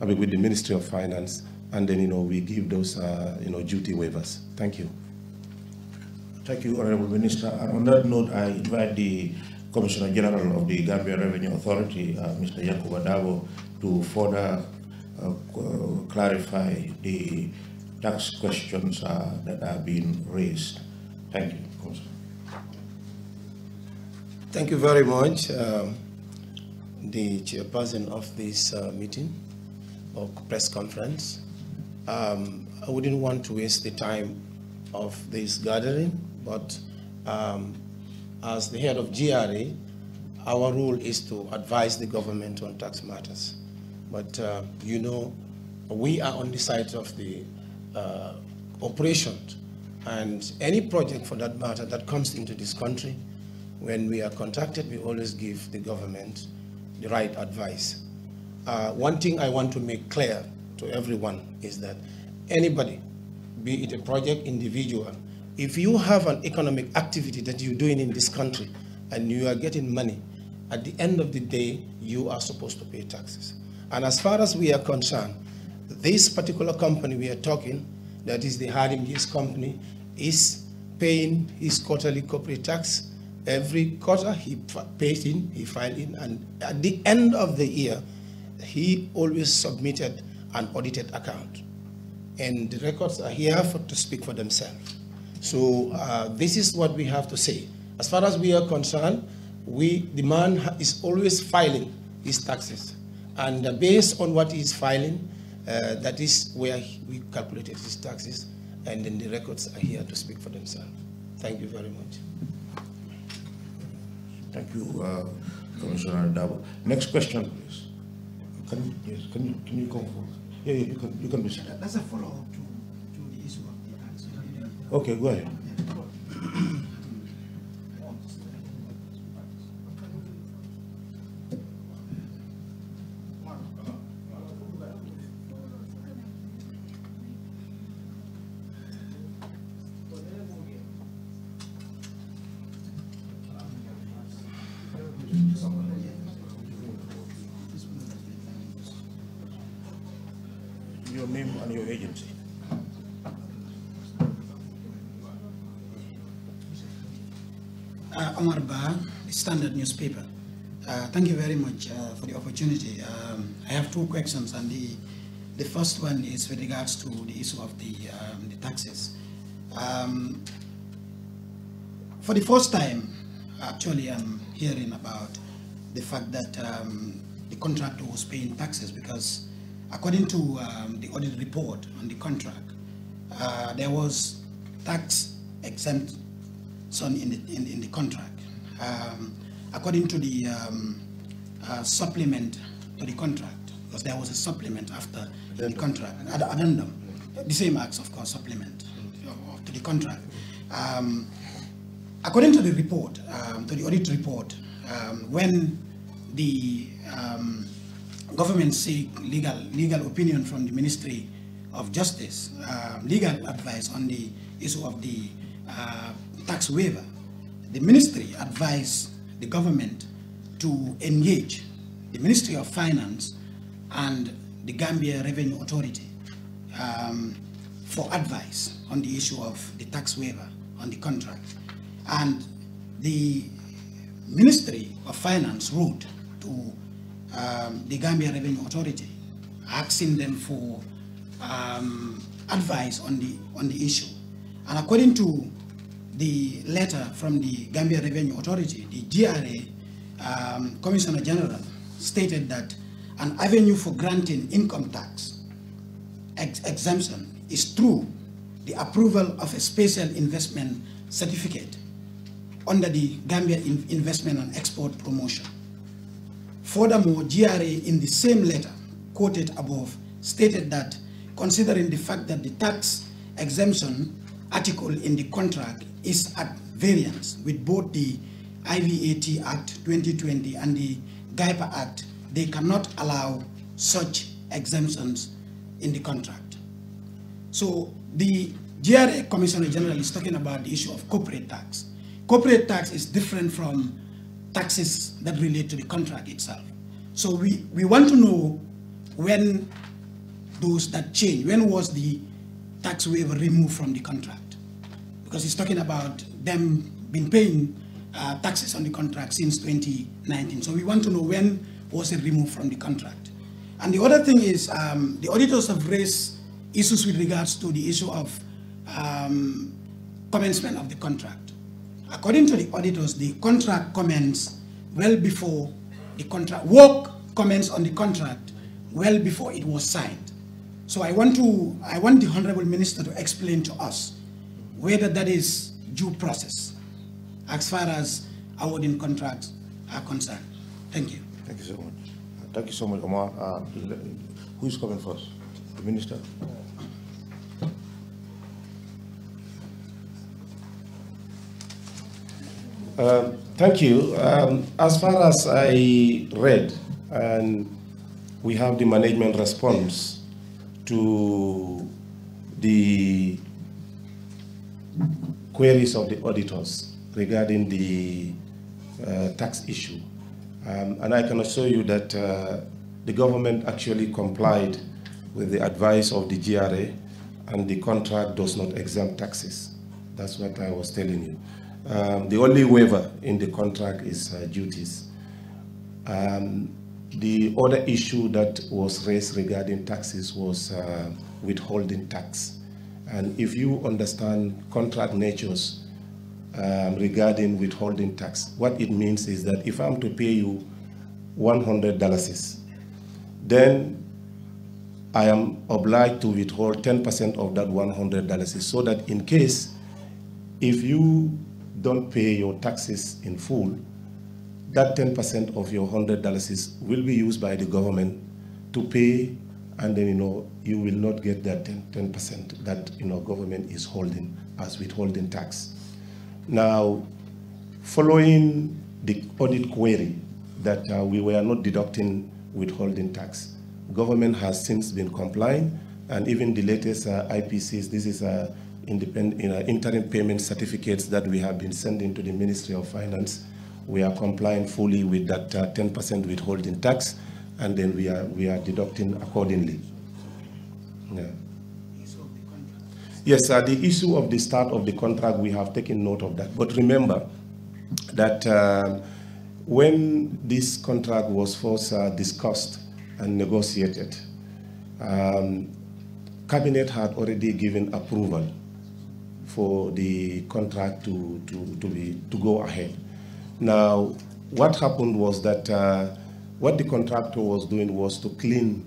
with the Ministry of Finance, and then we give those duty waivers. Thank you. Thank you, Honorable Minister. And on that note, I invite the Commissioner General of the Gambia Revenue Authority, Mr. Yankuba Dabo, to further clarify the tax questions that are being raised. Thank you, Commissioner. Thank you very much, the chairperson of this meeting or press conference. I wouldn't want to waste the time of this gathering, but as the head of GRA, our role is to advise the government on tax matters. But we are on the side of the operations, and any project for that matter that comes into this country, when we are contacted, we always give the government the right advice. One thing I want to make clear to everyone is that anybody, be it a project, individual, if you have an economic activity that you're doing in this country and you are getting money, at the end of the day, you are supposed to pay taxes. And as far as we are concerned, this particular company we are talking, that is the Hardim G's company, is paying his quarterly corporate tax. Every quarter he pays in, he filed in, and at the end of the year, he always submitted an audited account. And the records are here to speak for themselves. So this is what we have to say. As far as we are concerned, the man is always filing his taxes. And based on what he's filing, that is where we calculated his taxes, and then the records are here to speak for themselves. Thank you very much. Thank you, Commissioner Dabo. Next question, please. Can you come forward? Yeah, you can be seated. That's a follow-up to the issue of the tax. Okay, go ahead. Your name and your agency. Omar Ba, the Standard newspaper. Thank you very much for the opportunity. I have two questions, and the first one is with regards to the issue of the taxes. For the first time, actually, I'm hearing about the fact that the contractor was paying taxes, because according to the audit report on the contract, there was tax exemption in the contract. According to the supplement to the contract, because there was a supplement after the contract, addendum, the same acts, of course, supplement to the contract. According to the report, to the audit report, when the government seek legal opinion from the Ministry of Justice, legal advice on the issue of the tax waiver, the ministry advised the government to engage the Ministry of Finance and the Gambia Revenue Authority for advice on the issue of the tax waiver on the contract. And the Ministry of Finance wrote to the Gambia Revenue Authority asking them for advice on the issue. And according to the letter from the Gambia Revenue Authority, the GRA Commissioner General stated that an avenue for granting income tax exemption is through the approval of a special investment certificate under the Gambia Investment and Export Promotion. Furthermore, GRA in the same letter quoted above stated that considering the fact that the tax exemption article in the contract is at variance with both the IVAT Act 2020 and the GAIPA Act, they cannot allow such exemptions in the contract. So the GRA Commissioner General is talking about the issue of corporate tax. Corporate tax is different from taxes that relate to the contract itself. So we want to know when those that change, when was the tax waiver removed from the contract? Because he's talking about them been paying taxes on the contract since 2019. So we want to know when was it removed from the contract. And the other thing is the auditors have raised issues with regards to the issue of commencement of the contract. According to the auditors, the contract commenced well before the contract, work commenced on the contract well before it was signed. So I want the Honorable Minister to explain to us whether that is due process as far as awarding contracts are concerned. Thank you. Thank you so much. Thank you so much, Omar. Who is coming first? The Minister? Thank you. As far as I read, and we have the management response to the queries of the auditors regarding the tax issue. And I can assure you that the government actually complied with the advice of the GRA, and the contract does not exempt taxes. That's what I was telling you. The only waiver in the contract is duties. The other issue that was raised regarding taxes was withholding tax. And if you understand contract natures regarding withholding tax, what it means is that if I'm to pay you $100, then I am obliged to withhold 10% of that $100, so that in case if you don't pay your taxes in full, that 10% of your $100 will be used by the government to pay, and then you will not get that 10% that government is holding as withholding tax. Now, following the audit query that we were not deducting withholding tax, government has since been complying, and even the latest IPCs, this is independent interim payment certificates that we have been sending to the Ministry of Finance. We are complying fully with that 10% withholding tax, and then we are deducting accordingly. Yeah. Yes, the issue of the start of the contract, we have taken note of that. But remember that when this contract was first discussed and negotiated, Cabinet had already given approval for the contract to go ahead. Now, what happened was that what the contractor was doing was to clean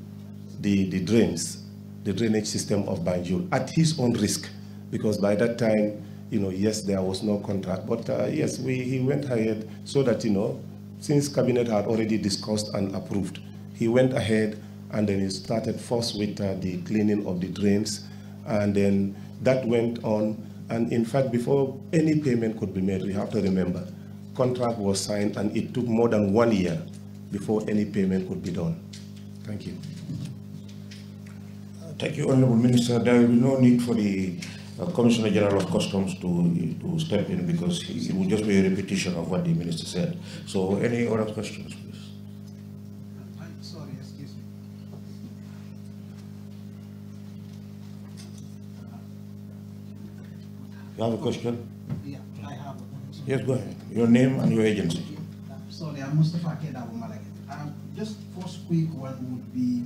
the drains, the drainage system of Banjul at his own risk, because by that time, yes, there was no contract, but yes, he went ahead so that, since Cabinet had already discussed and approved, he went ahead and then he started first with the cleaning of the drains, and then that went on. And in fact, before any payment could be made, we have to remember, contract was signed and it took more than 1 year before any payment could be done. Thank you. Thank you, Honorable Minister. There will be no need for the Commissioner General of Customs to step in, because it will just be a repetition of what the minister said. So any other questions, please? Sorry, excuse me. You have a question? Yeah, I have a question. Yes, go ahead. Your name and your agency. Sorry, I'm Mustafa Kedabu Malagat. Just first quick one would be,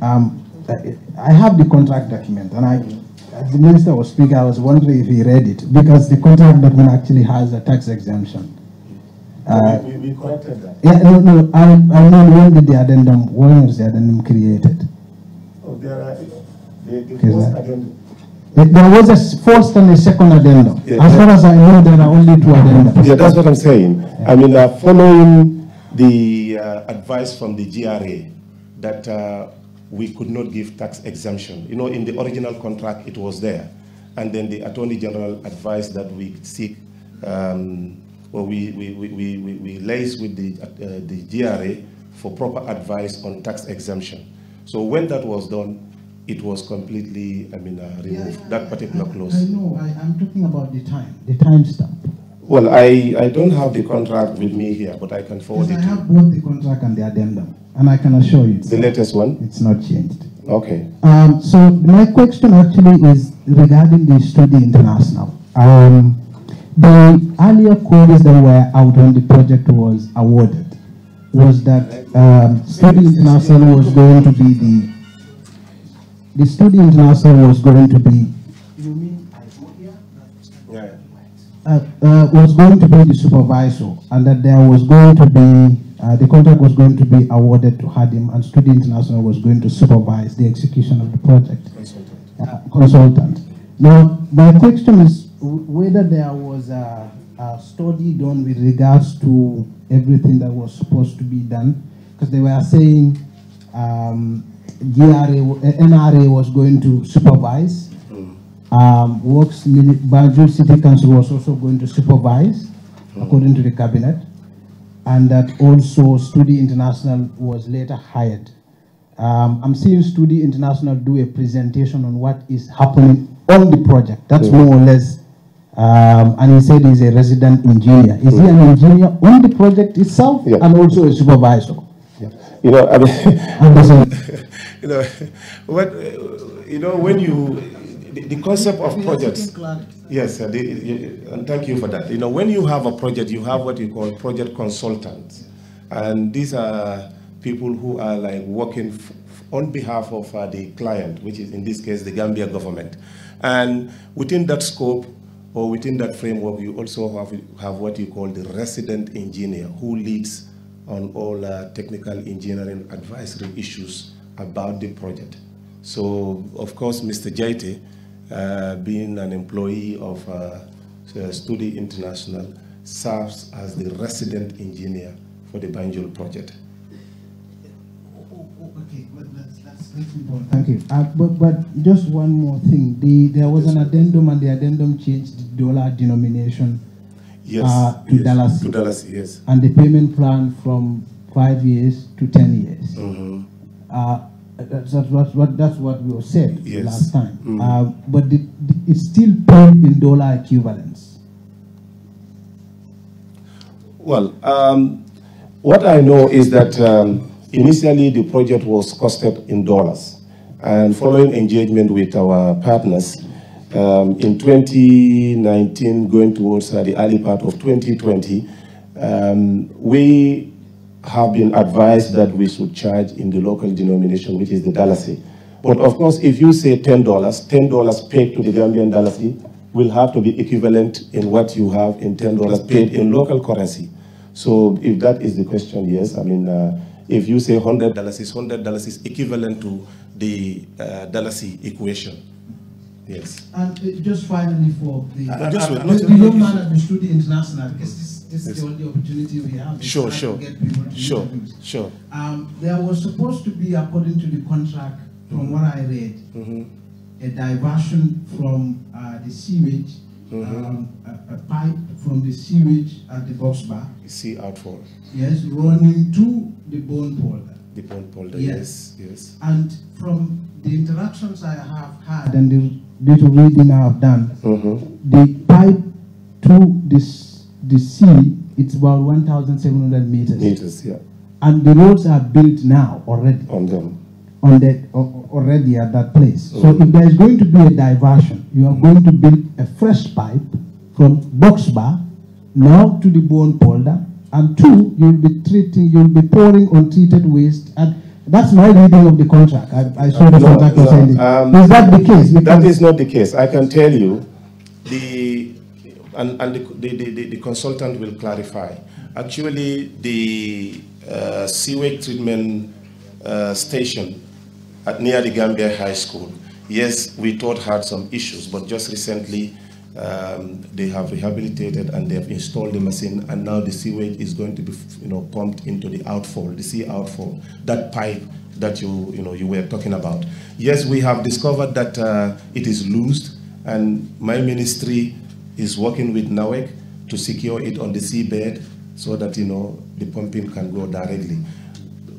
I have the contract document, and as the minister was speaking, I was wondering if he read it, because the contract document actually has a tax exemption. We corrected that. Yeah, no, I mean, when did the addendum, when was the addendum created? Oh, there are the first addendum. There was a first and a second addendum. Yeah, as far as I know, there are only 2 addendums. Yeah, that's what I'm saying. Yeah. I mean, following the advice from the GRA that we could not give tax exemption. You know, in the original contract, it was there. And then the Attorney General advised that we seek, we liaise with the GRA for proper advice on tax exemption. So when that was done, it was completely, removed, that particular clause. I know, I'm talking about the time stamp. Well, I don't have the contract with me here, but I can forward it to you. I have both the contract and the addendum, and I can assure you. The latest one? It's not changed. Okay. So my question actually is regarding the Study International. The earlier queries that were out when the project was awarded was that Study International was going to be the Study International was going to be, was going to be the supervisor, and that there was going to be, the contract was going to be awarded to Hadim, and Study International was going to supervise the execution of the project. Consultant. Now, my question is whether there was a study done with regards to everything that was supposed to be done, because they were saying NRA was going to supervise. Banjul City Council was also going to supervise, according to the cabinet, and that also Study International was later hired. I'm seeing Study International do a presentation on what is happening on the project. That's more or less, and he said he's a resident engineer. Is he an engineer on the project itself and also a supervisor? You know, I mean, when you, the concept of projects, yes, and thank you for that. You know, when you have a project, you have what you call project consultants, and these are people who are like working on behalf of the client, which is in this case the Gambia government. And within that scope or within that framework, you also have what you call the resident engineer, who leads on all technical engineering advisory issues about the project. So, of course, Mr. Jaite, being an employee of Study International, serves as the resident engineer for the Banjul project. Okay, but that's important. Thank you. But just one more thing. There was an addendum, and the addendum changed the dollar denomination to Dallas. To Dallas, yes. And the payment plan from 5 years to 10 years. That's what we said last time. But it's still paid in dollar equivalents. Well, what I know is that initially the project was costed in dollars, and following engagement with our partners, in 2019, going towards the early part of 2020, we have been advised that we should charge in the local denomination, which is the Dalasi. But of course, if you say $10 paid to the Gambian Dalasi will have to be equivalent in what you have in $10 paid in local currency. So if that is the question, yes. I mean, if you say $100 is equivalent to the Dalasi equation. Yes. And just finally for the young man at the Study International, because this is the only opportunity we have. Sure. To get people to Sure. There was supposed to be, according to the contract, from what I read, a diversion from the sewage, a pipe from the sewage at the box bar. Sea outfall. Yes, running to the bone polder. The bone polder, yes. And from the interactions I have had and the little reading I have done, the pipe to the sea, it's about 1,700 meters. Meters, yeah. And the roads are built now already. On them. Already at that place. So if there is going to be a diversion, you are going to build a fresh pipe from Boxbar now to the Bone Polder, and two, you'll be pouring untreated waste. And that's my reading of the contract. I saw the contractor saying it. Is that the case? Because that is not the case. I can tell you, the consultant will clarify. Actually, the sewage treatment station near the Gambia High School, yes, we thought had some issues, but just recently they have rehabilitated and they have installed the machine, and now the sewage is going to be, pumped into the outfall, the sea outfall, that pipe that you were talking about. Yes, we have discovered that it is loosed, and my ministry is working with NAWEC to secure it on the seabed so that the pumping can go directly.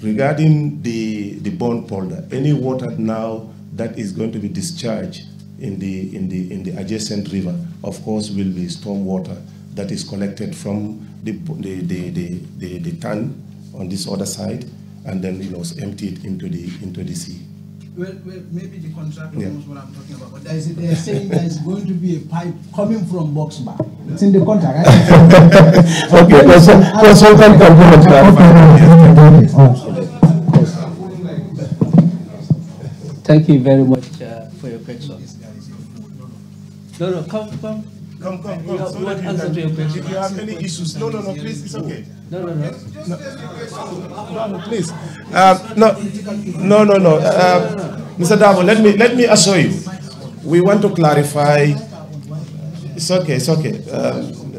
Regarding the Bone Polder, any water now that is going to be discharged in the adjacent river, of course, will be storm water that is collected from the tank on this other side, and then emptied into the sea. Well, maybe the contractor knows what I'm talking about, but they're saying there's going to be a pipe coming from Boxbar. It's in the contract, right? Okay, consultant can Thank you very much for your question. No, come. Come. So what answer to your question? If you have any issues, no, please, it's okay. No. No, please. No. Mr. Dabo, let me assure you, we want to clarify. It's okay.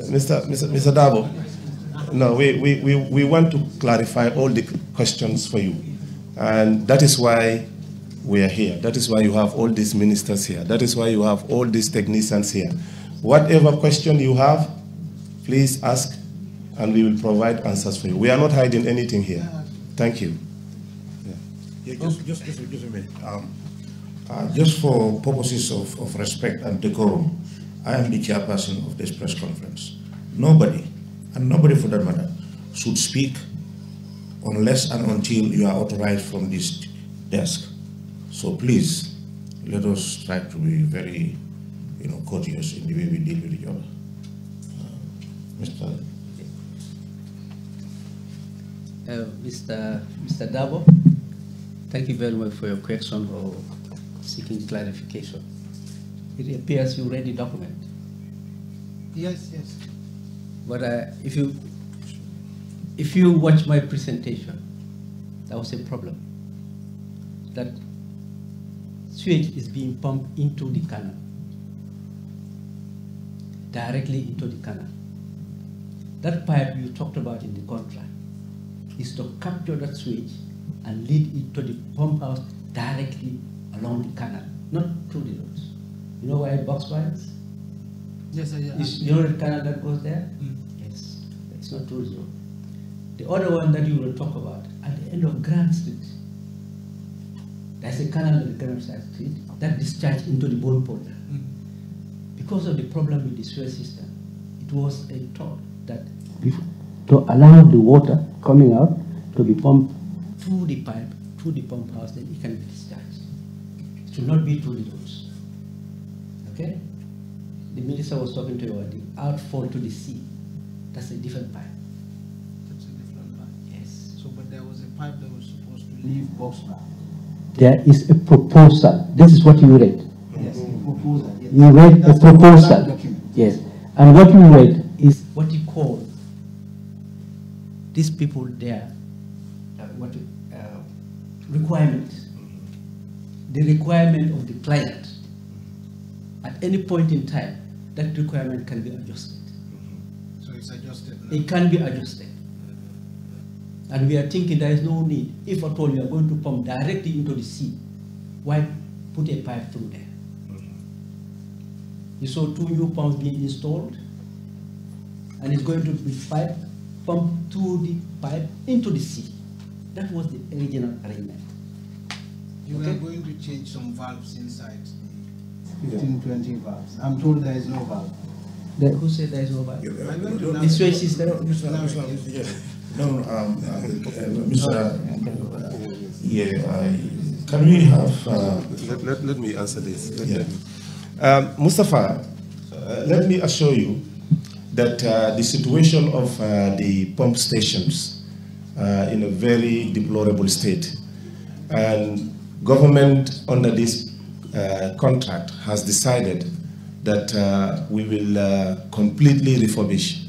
Mr. Dabo, no, we want to clarify all the questions for you, and that is why we are here. That is why you have all these ministers here. That is why you have all these technicians here. Whatever question you have, please ask, and we will provide answers for you. We are not hiding anything here. Thank you. Yeah, just a minute. Just for purposes of respect and decorum, I am the chairperson of this press conference. Nobody, and nobody for that matter, should speak unless and until you are authorized from this desk. So please, let us try to be very, courteous in the way we deal with each other. Mr. Dabo, thank you very much for your question or seeking clarification. It appears you read the document. Yes. But if you watch my presentation, that was a problem. That sewage is being pumped into the canal, directly into the canal. That pipe you talked about in the contract is to capture that sewage and lead it to the pump house directly along the canal, not through the roads. You know why Boxbar is? Yes, I am. You know the canal that goes there? Yes, it's not through the road. The other one that you will talk about, at the end of Grand Street, there's a canal at the Grand Street that discharged into the Bone Polder. Because of the problem with the sewage system, it was a thought that to allow the water coming out to be pumped through the pipe, through the pump house, then it can be discharged. It should not be through the roads. Okay? The minister was talking to you about the outfall to the sea. That's a different pipe. That's a different pipe. Yes. So, but there was a pipe that was supposed to leave Boxbar. There is a proposal. This is what you read. Yes, a proposal. Yes. You read That's a proposal. Yes. And what you read is what you call these people there, requirement. The requirement of the client. At any point in time, that requirement can be adjusted. So it's adjusted now. It can be adjusted. And we are thinking there is no need. If at all you are going to pump directly into the sea, why put a pipe through there? You saw 2 new pumps being installed, and it's going to be pumped through the pipe into the sea. That was the original arrangement. You are going to change some valves inside 15, 20 valves. I'm told there is no valve. Who said there is no valve? The sewage system. Can we have... Let me answer this. Mustafa, let me assure you that the situation of the pump stations in a very deplorable state, and government under this contract has decided that we will completely refurbish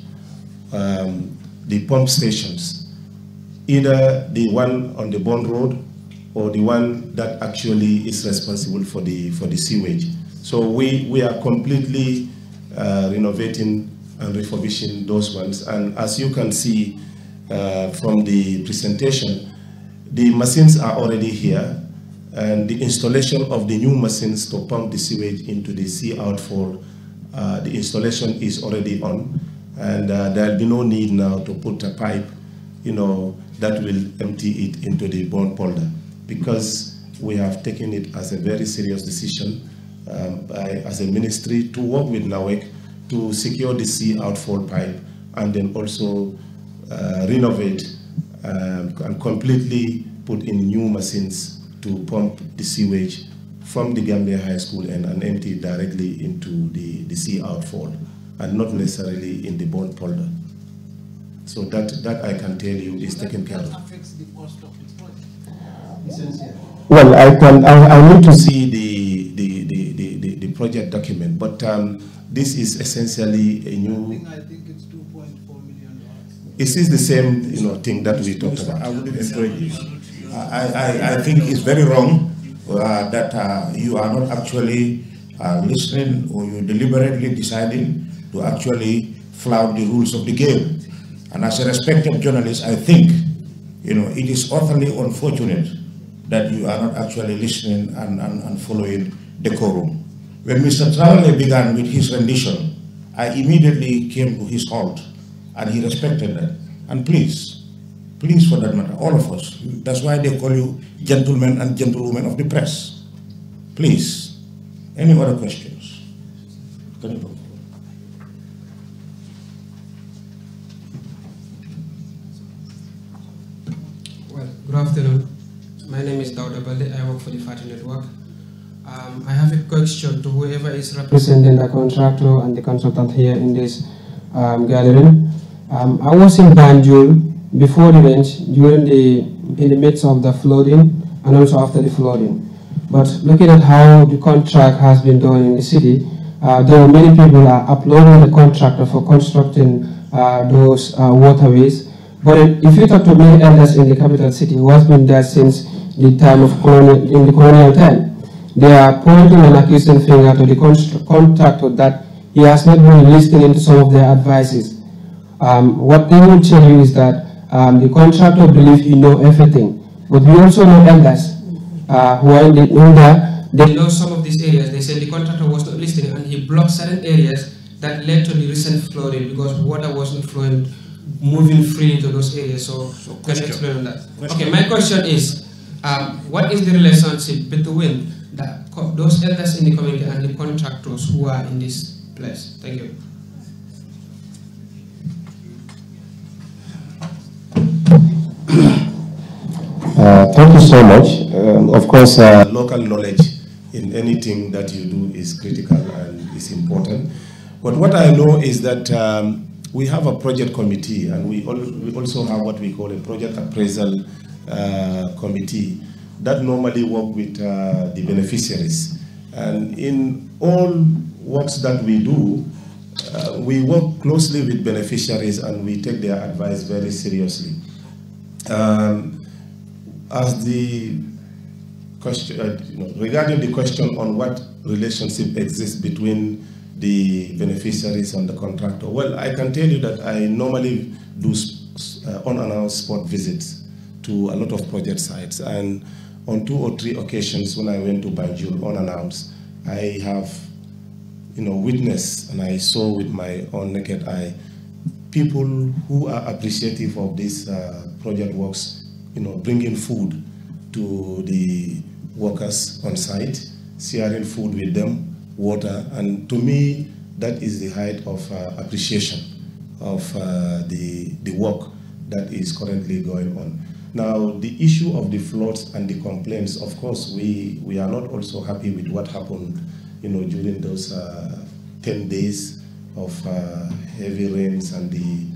the pump stations, either the one on the Bond Road or the one that actually is responsible for the sewage. So we are completely renovating and refurbishing those ones. And as you can see from the presentation, the machines are already here, and the installation of the new machines to pump the sewage into the sea outfall, the installation is already on, and there will be no need now to put a pipe, that will empty it into the Bond Polder, because we have taken it as a very serious decision as a ministry to work with NAWEC to secure the sea outfall pipe, and then also renovate and completely put in new machines to pump the sewage from the Gambia High School and empty it directly into the sea outfall, and not necessarily in the Bond Polder. So that I can tell you is taken care of. Affects the cost of the project. Essentially. Well, I need to see the project document, but this is essentially a new. I think it's $2.4 million. It is the same thing that we talked about. I wouldn't encourage this. I think it's very wrong that you are not actually listening, or you deliberately deciding to actually flout the rules of the game. And as a respected journalist, I think it is utterly unfortunate that you are not actually listening and following decorum. When Mr. Traore began with his rendition, I immediately came to his halt, and he respected that. And please for that matter, all of us, that's why they call you gentlemen and gentlewomen of the press. Please, any other questions? Can you go? Well, good afternoon. My name is Dauda Balde. I work for the Fati Network. I have a question to whoever is representing the contractor and the consultant here in this gathering. I was in Banjul before the event, in the midst of the flooding, and also after the flooding. But looking at how the contract has been done in the city, there are many people are applauding the contractor for constructing those waterways. But if you talk to many elders in the capital city who has been there since the time of colonial time, they are pointing an accusing finger to the contractor that he has not been listening to some of their advices. What they will tell you is that the contractor believes he knows everything, but we also know elders who are in there. They know some of these areas. They said the contractor was not listening, and he blocked certain areas that led to the recent flooding because water wasn't flowing, moving free into those areas. So can you explain on that? Okay, my question is, what is the relationship between those elders in the community and the contractors who are in this place? Thank you. Thank you so much. Of course, local knowledge in anything that you do is critical and is important. But what I know is that we have a project committee, and we also have what we call a project appraisal committee that normally work with the beneficiaries. And in all works that we do, we work closely with beneficiaries, and we take their advice very seriously. As the question, regarding the question on what relationship exists between the beneficiaries and the contractor, well, I can tell you that I normally do unannounced spot visits to a lot of project sites, and on 2 or 3 occasions when I went to Banjul unannounced, I have witnessed, and I saw with my own naked eye, people who are appreciative of these project works, bringing food to the workers on site, sharing food with them, water, and to me, that is the height of appreciation of the work that is currently going on. Now, the issue of the floods and the complaints, of course, we are not also happy with what happened, during those 10 days of heavy rains and the,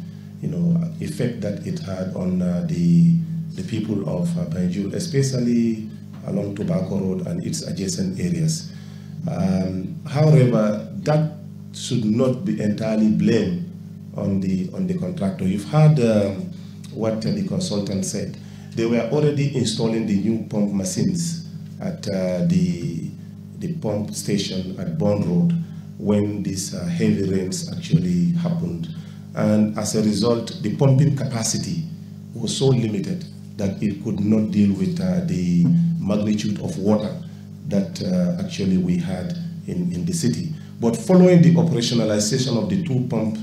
effect that it had on the people of Banjul, especially along Tobacco Road and its adjacent areas. However, that should not be entirely blamed on the contractor. You've heard what the consultant said. They were already installing the new pump machines at the pump station at Bond Road when these heavy rains actually happened. And as a result, the pumping capacity was so limited that it could not deal with the magnitude of water that actually we had in the city. But following the operationalization of the two pump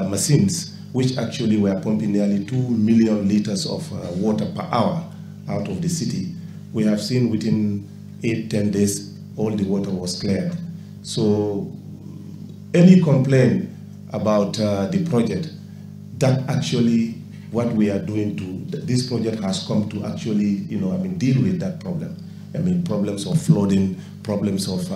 machines, which actually were pumping nearly 2 million liters of water per hour out of the city, we have seen within 8-10 days, all the water was cleared. So any complaint about the project, that actually what we are doing to, this project has come to actually, deal with that problem. Problems of flooding, problems of,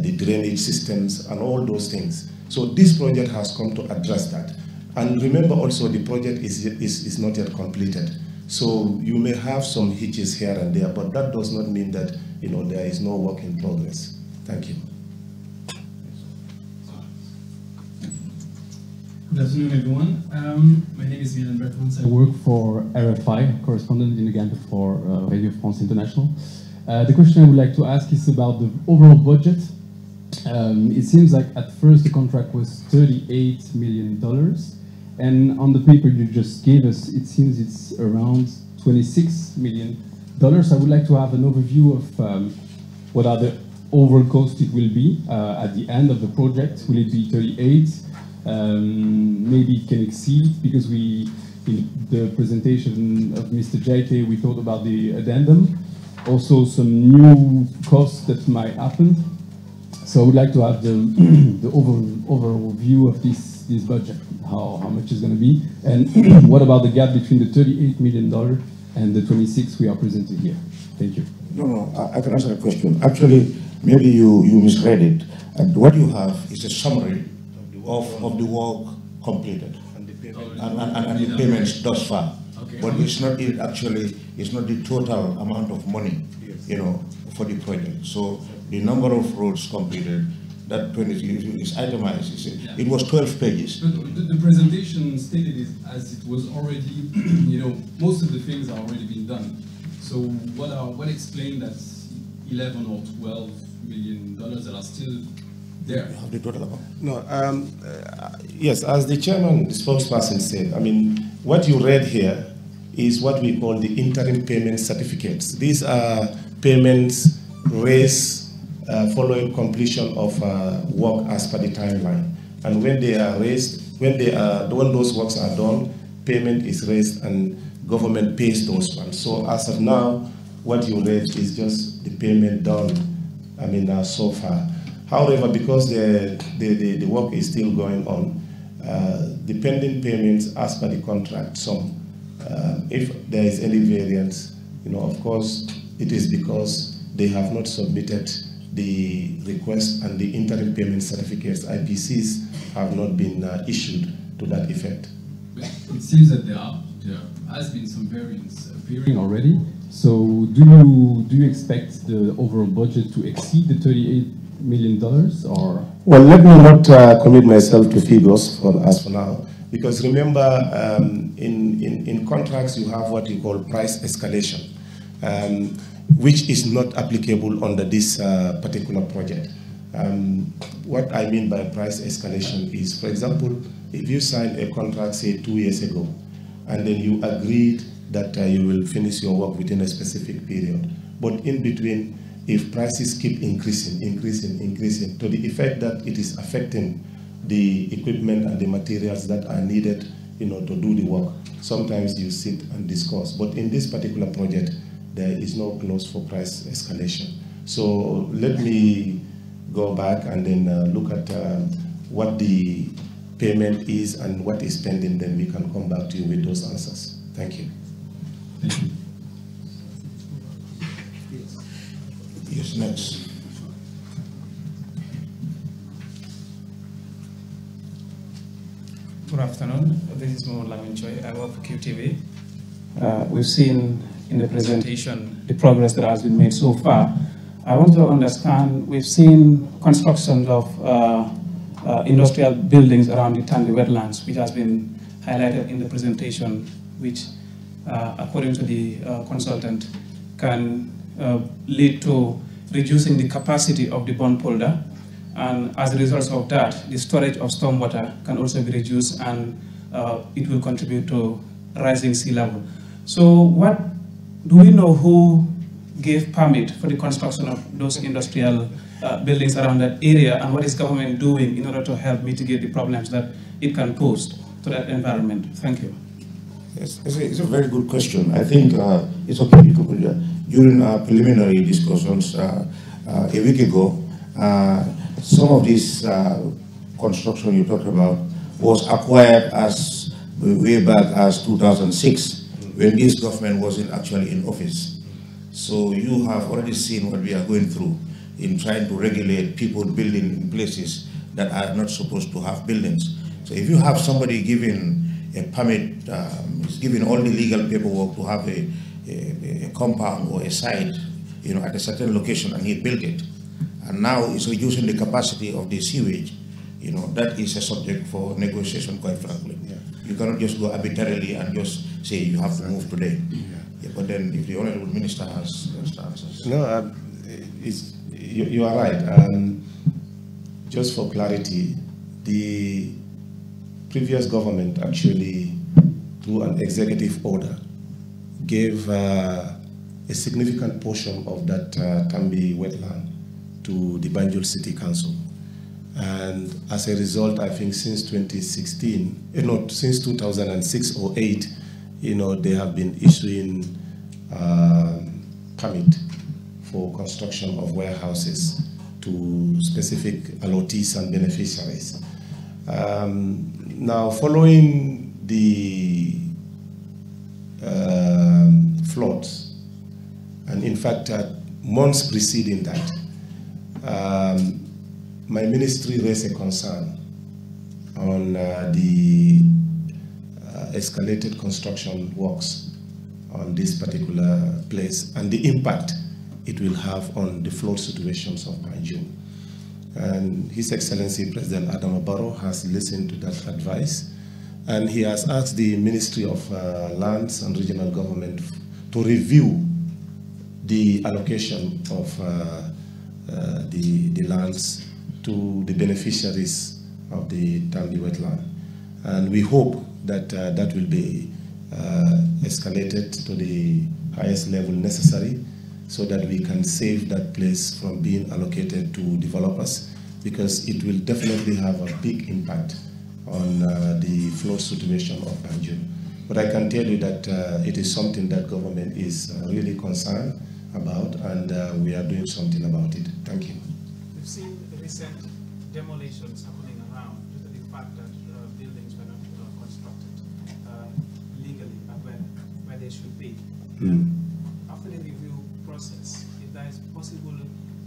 the drainage systems and all those things. So this project has come to address that. And remember also the project is not yet completed. So you may have some hitches here and there, but that does not mean that there is no work in progress. Thank you. Good afternoon, everyone. My name is Milan Bertmans. I work for RFI, correspondent in Uganda for Radio France International. The question I would like to ask is about the overall budget. It seems like at first the contract was $38 million, and on the paper you just gave us, it seems it's around $26 million. I would like to have an overview of what are the overall costs it will be at the end of the project. Will it be 38? Maybe it can exceed, because in the presentation of Mr. Jaite, we thought about the addendum, also some new costs that might happen. So I would like to have the overall view of this budget, how much is going to be, and what about the gap between the $38 million and the 26 we are presented here. Thank you. No, I can answer the question. Actually, maybe you misread it. And what you have is a summary of the work completed and the payments thus far. Okay. But it's not it's not the total amount of money, for the project. So the number of roads completed, that 20 is itemized. It was 12 pages. But the presentation stated it as it was already, most of the things are already been done. So what explained that 11 or 12 million dollars that are still there? You have the total amount? No. Yes, as the chairman, the spokesperson said, what you read here is what we call the interim payment certificates. These are payments raised following completion of work as per the timeline. And when they are raised, when those works are done, payment is raised and government pays those ones. So as of now, what you raised is just the payment done, so far. However, because the work is still going on, the pending payments as per the contract sum, if there is any variance, of course, it is because they have not submitted the request, and the interim payment certificates, IPCs, have not been issued to that effect. It seems that there has been some variance appearing already. So do you expect the overall budget to exceed the $38 million, or? Well, let me not commit myself to figures as for now, because remember, in contracts you have what you call price escalation, which is not applicable under this particular project. What I mean by price escalation is, for example, if you signed a contract, say 2 years ago, and then you agreed that you will finish your work within a specific period, but in between, if prices keep increasing to the effect that it is affecting the equipment and the materials that are needed, to do the work, sometimes you sit and discuss. But in this particular project, there is no clause for price escalation. So let me go back and then look at what the payment is and what is pending, then we can come back to you with those answers. Thank you. Yes, next. Good afternoon. This is Mo Lamin Choi. I work for QTV. We've seen in the presentation the progress that has been made so far. I want to understand, we've seen construction of industrial buildings around the Tandy wetlands, which has been highlighted in the presentation, which, according to the consultant, can lead to reducing the capacity of the bond polder. And as a result of that, the storage of stormwater can also be reduced, and it will contribute to rising sea level. So do we know who gave permit for the construction of those industrial buildings around that area, and what is government doing in order to help mitigate the problems that it can pose to that environment? Thank you. Yes, it's a very good question. I think it's okay. During our preliminary discussions a week ago, some of this construction you talked about was acquired as way back as 2006, when this government wasn't actually in office. So you have already seen what we are going through in trying to regulate people building in places that are not supposed to have buildings. So if you have somebody giving a permit, is giving all the legal paperwork to have a compound or a site, at a certain location, and he built it, and now it's reducing the capacity of the sewage, that is a subject for negotiation, quite frankly. Yeah. You cannot just go arbitrarily and just say you have to move today. Yeah, but then if the Honorable Minister has answers. No, you are right. Just for clarity, the previous government actually, through an executive order, gave a significant portion of that Tambi wetland to the Banjul City Council. And as a result, I think since 2016, since 2006 or 8, they have been issuing permit for construction of warehouses to specific allottees and beneficiaries. Now, following the floods, and in fact, months preceding that, my ministry raised a concern on the escalated construction works on this particular place and the impact it will have on the flood situations of Banjul. And His Excellency President Adama Barrow has listened to that advice, and he has asked the Ministry of Lands and Regional Government to review the allocation of the lands to the beneficiaries of the Tambi wetland. And we hope that that will be escalated to the highest level necessary so that we can save that place from being allocated to developers, because it will definitely have a big impact on the flood situation of Banjul. But I can tell you that it is something that government is really concerned about, and we are doing something about it. Thank you. We've seen recent demolitions happening around due to the fact that buildings were not constructed legally where they should be. After the review process, if there is possible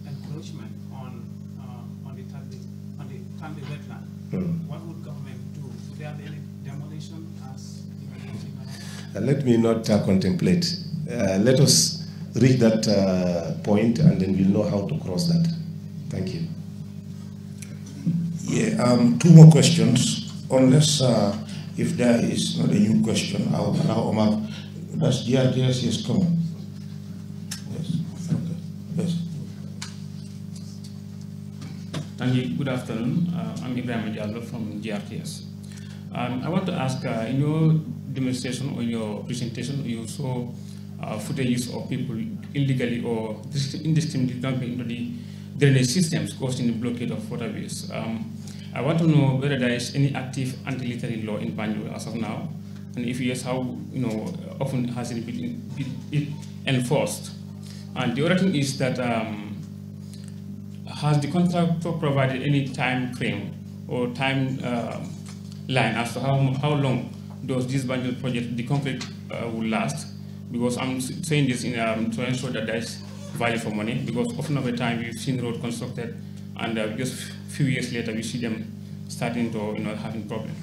encroachment on the Tambi wetland, what would government do? Would there be any demolition as let me not contemplate. Let us reach that point, and then we'll know how to cross that. Thank you. Yeah, two more questions. Unless if there is not a new question, I'll allow Omar. Does GRTS is coming? Yes. Okay. Yes. Thank you. Good afternoon. I'm Ebrima G.Sankareh from GRTS. I want to ask, in your demonstration or your presentation, you saw footage of people illegally or indiscriminately dumping into the drainage systems causing the blockade of waterways. I want to know whether there is any active anti-littering law in Banjul as of now, and if yes, how often has it been enforced? And the other thing is that has the contractor provided any time frame or time line as to how long does this Banjul project, the concrete, will last? Because I'm saying this to ensure that there is value for money, because often of the time we've seen road constructed and just a few years later we see them starting to having problems.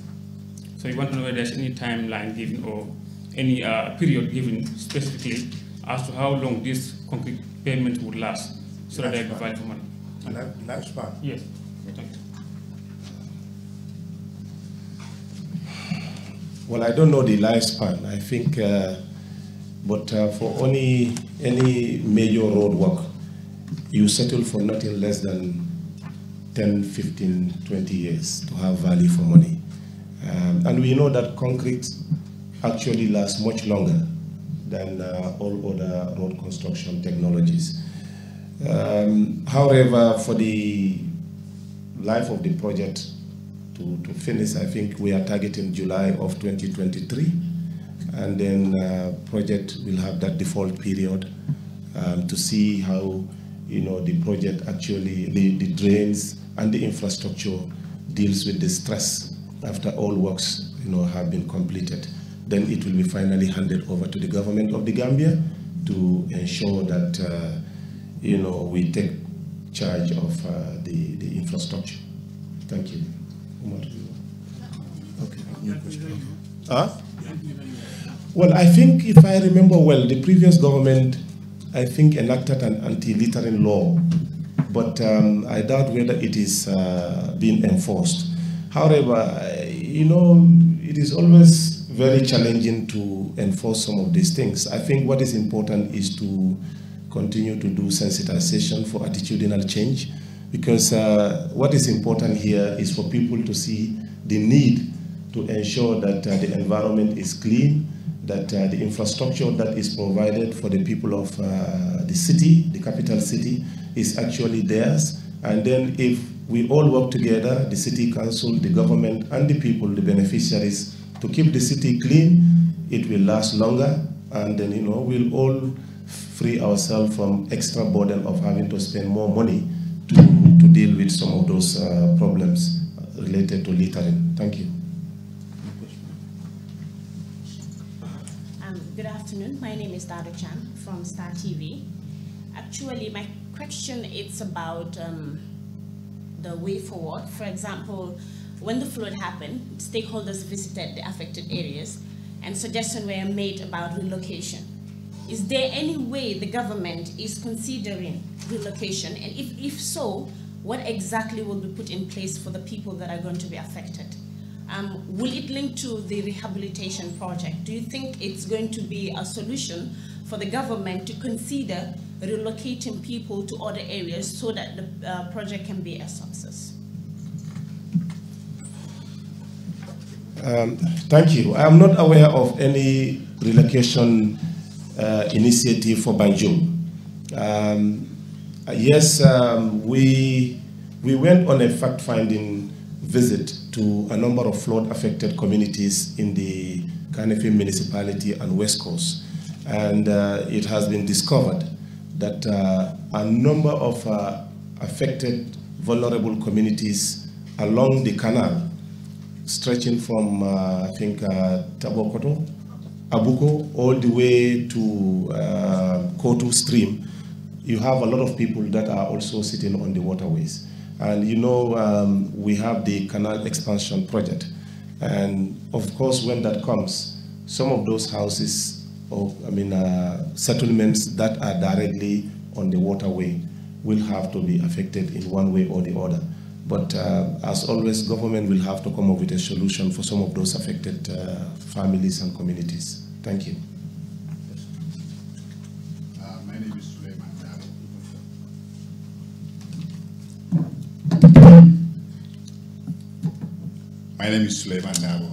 So we want to know whether there's any timeline given or any period given specifically as to how long this concrete pavement would last, so that there is value for money. Lifespan? Yes. Thank you. Well, I don't know the lifespan. I think, but for any major road work, you settle for nothing less than 10, 15, 20 years to have value for money. And we know that concrete actually lasts much longer than all other road construction technologies. However, for the life of the project to finish, I think we are targeting July of 2023, and then project will have that default period to see how the project actually, the drains and the infrastructure deals with the stress after all works have been completed. Then it will be finally handed over to the government of the Gambia to ensure that we take charge of the infrastructure. Thank you. Okay. Well, I think if I remember well, the previous government, I think, enacted an anti-littering law, but I doubt whether it is being enforced. However, it is always very challenging to enforce some of these things. I think what is important is to continue to do sensitization for attitudinal change, because what is important here is for people to see the need to ensure that the environment is clean, that the infrastructure that is provided for the people of the city, the capital city, is actually theirs. And then if we all work together, the city council, the government, and the people, the beneficiaries, to keep the city clean, it will last longer, and then we'll all free ourselves from extra burden of having to spend more money to deal with some of those problems related to littering. Thank you. Good afternoon. My name is Dado Chan from Star TV. Actually, my question is about the way forward. For example, when the flood happened, stakeholders visited the affected areas and suggestions were made about relocation. Is there any way the government is considering relocation? And if so, what exactly will be put in place for the people that are going to be affected? Will it link to the rehabilitation project? Do you think it's going to be a solution for the government to consider relocating people to other areas so that the project can be a success? Thank you. I am not aware of any relocation initiative for Banjul. Yes, we went on a fact-finding visit to a number of flood-affected communities in the Kanefi municipality and West Coast, and it has been discovered that a number of affected, vulnerable communities along the canal, stretching from I think Tabokoto, Abuko, all the way to Kotu stream, you have a lot of people that are also sitting on the waterways. And we have the canal expansion project. And of course, when that comes, some of those houses, or settlements that are directly on the waterway will have to be affected in one way or the other. But as always, government will have to come up with a solution for some of those affected families and communities. Thank you. My name is Suleiman Dabo. My name is Suleiman Dabo.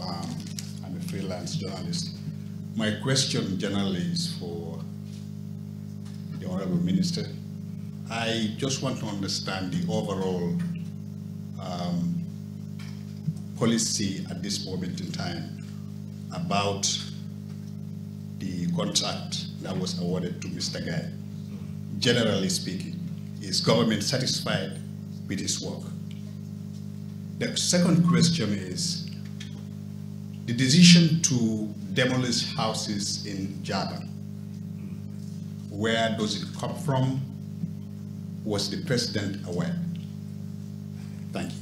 I'm a freelance journalist. My question generally is for the Honorable Minister. I just want to understand the overall policy at this moment in time about the contract that was awarded to Mr. Guy. Generally speaking, is government satisfied with his work. The second question is, the decision to demolish houses in Java, where does it come from? Was the president aware? Thank you.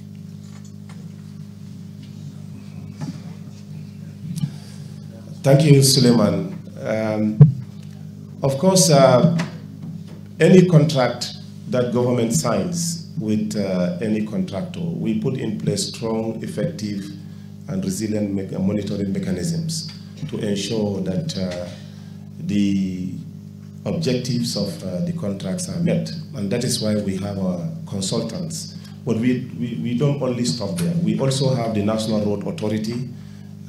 Thank you, Suleiman. Of course, any contract that government signs with any contractor, we put in place strong, effective, and resilient monitoring mechanisms to ensure that the objectives of the contracts are met. And that is why we have our consultants. But we don't only stop there. We also have the National Road Authority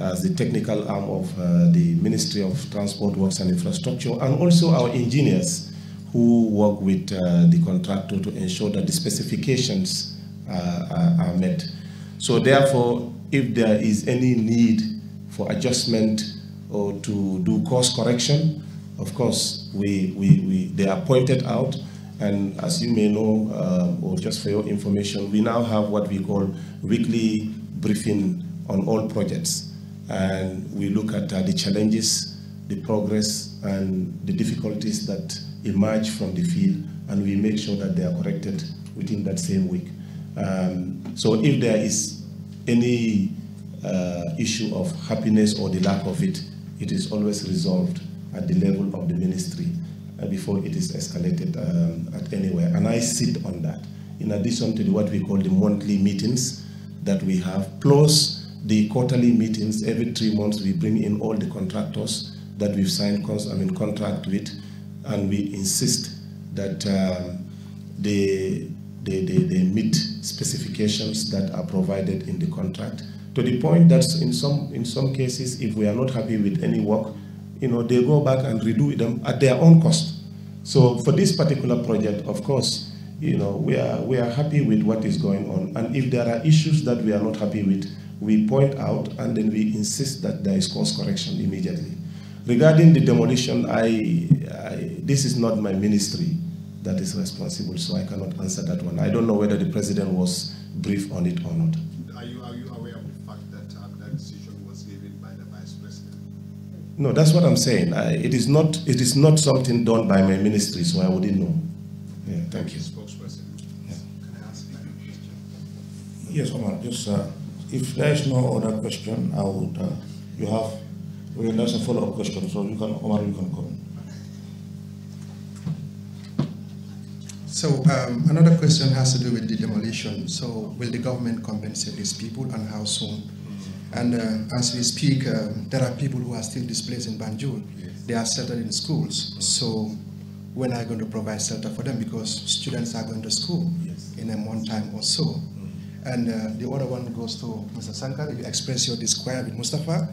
as the technical arm of the Ministry of Transport, Works and Infrastructure, and also our engineers who work with the contractor to ensure that the specifications are met. So therefore, if there is any need for adjustment or to do course correction, of course, they are pointed out. And as you may know, or just for your information, we now have what we call weekly briefing on all projects. And we look at the challenges, the progress, and the difficulties that emerge from the field, and we make sure that they are corrected within that same week. So if there is any issue of happiness or the lack of it, it is always resolved at the level of the ministry before it is escalated at anywhere. And I sit on that. In addition to what we call the monthly meetings that we have, plus the quarterly meetings. Every 3 months we bring in all the contractors that we've signed contract with, and we insist that they meet specifications that are provided in the contract, to the point that in some cases, if we are not happy with any work, they go back and redo them at their own cost. So for this particular project, of course, we are happy with what is going on, and if there are issues that we are not happy with, we point out and then we insist that there is course correction immediately. Regarding the demolition, this is not my ministry that is responsible, so I cannot answer that one. I don't know whether the president was briefed on it or not. Are you aware of the fact that that decision was given by the vice president? No, that's what I'm saying. It is not something done by my ministry, so I wouldn't know. Yeah, thank you. Spokesperson. Yeah. Can I ask you a question? Yes, Omar. Just if there is no other question, I would. There's a follow-up question, so Omar, you can comment. So another question has to do with the demolition. So will the government compensate these people, and how soon? And as we speak, there are people who are still displaced in Banjul. Yes. They are settled in schools. So when are you going to provide shelter for them? Because students are going to school in a month time or so. And the other one goes to Mr. Sankareh. You express your disquiet with Mustafa,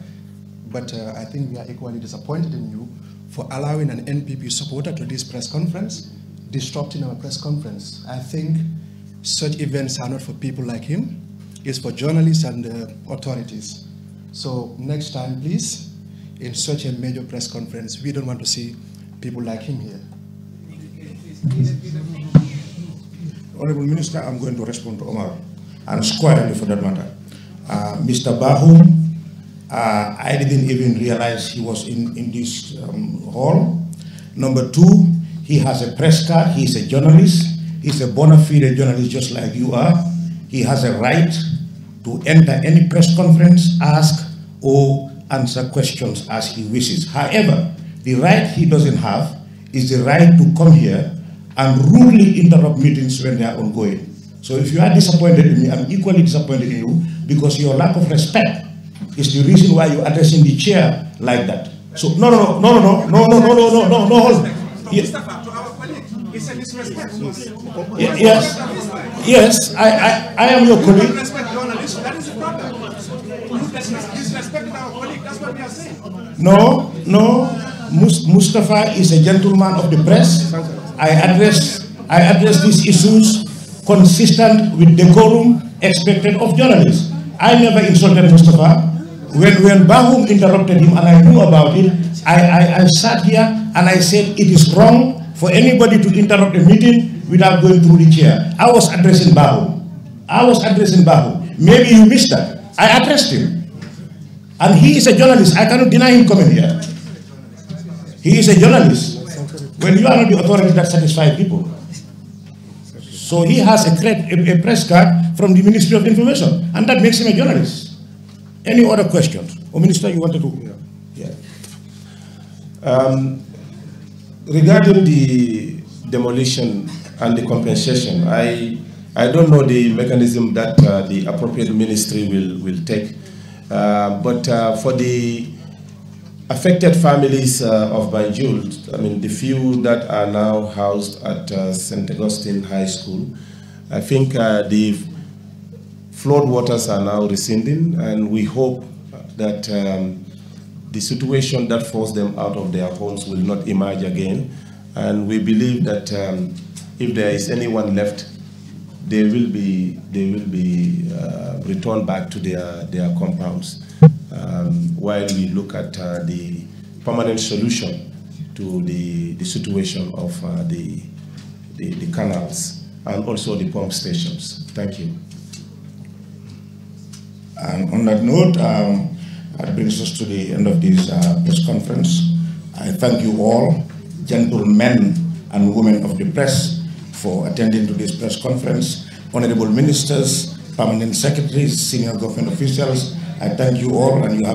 but I think we are equally disappointed in you for allowing an NPP supporter to this press conference, disrupting our press conference. I think such events are not for people like him. It's for journalists and authorities. So next time, please, in such a major press conference, we don't want to see people like him here. Honorable Minister, I'm going to respond to Omar, and squarely for that matter. Mr. Bahum, I didn't even realize he was in this hall. Number two, he has a press card. He's a journalist. He's a bona fide journalist just like you are. He has a right to enter any press conference, ask or answer questions as he wishes. However, the right he doesn't have is the right to come here and rudely interrupt meetings when they are ongoing. So if you are disappointed in me, I'm equally disappointed in you, because your lack of respect is the reason why you're addressing the chair like that. So no, hold on. Yes, I am your colleague. No, Mustafa is a gentleman of the press. I address these issues consistent with decorum expected of journalists. I never insulted Mustafa. When Bahum interrupted him and I knew about it, I sat here and I said it is wrong for anybody to interrupt a meeting without going through the chair. I was addressing Bahu. Maybe you missed that. I addressed him. And he is a journalist. I cannot deny him coming here. He is a journalist. When you are not the authority that satisfies people. So he has a press card from the Ministry of Information, and that makes him a journalist. Any other questions? Or Minister, you wanted to? Yeah. Regarding the demolition and the compensation, I don't know the mechanism that the appropriate ministry will take, but for the affected families of Banjul, I mean the few that are now housed at St. Augustine High School, I think the flood waters are now receding, and we hope that the situation that forced them out of their homes will not emerge again. And we believe that if there is anyone left, they will be returned back to their compounds, while we look at the permanent solution to the situation of the canals and also the pump stations. Thank you. And on that note, that brings us to the end of this press conference. I thank you all, gentlemen and women of the press, for attending to this press conference. Honorable ministers, permanent secretaries, senior government officials, I thank you all, and you have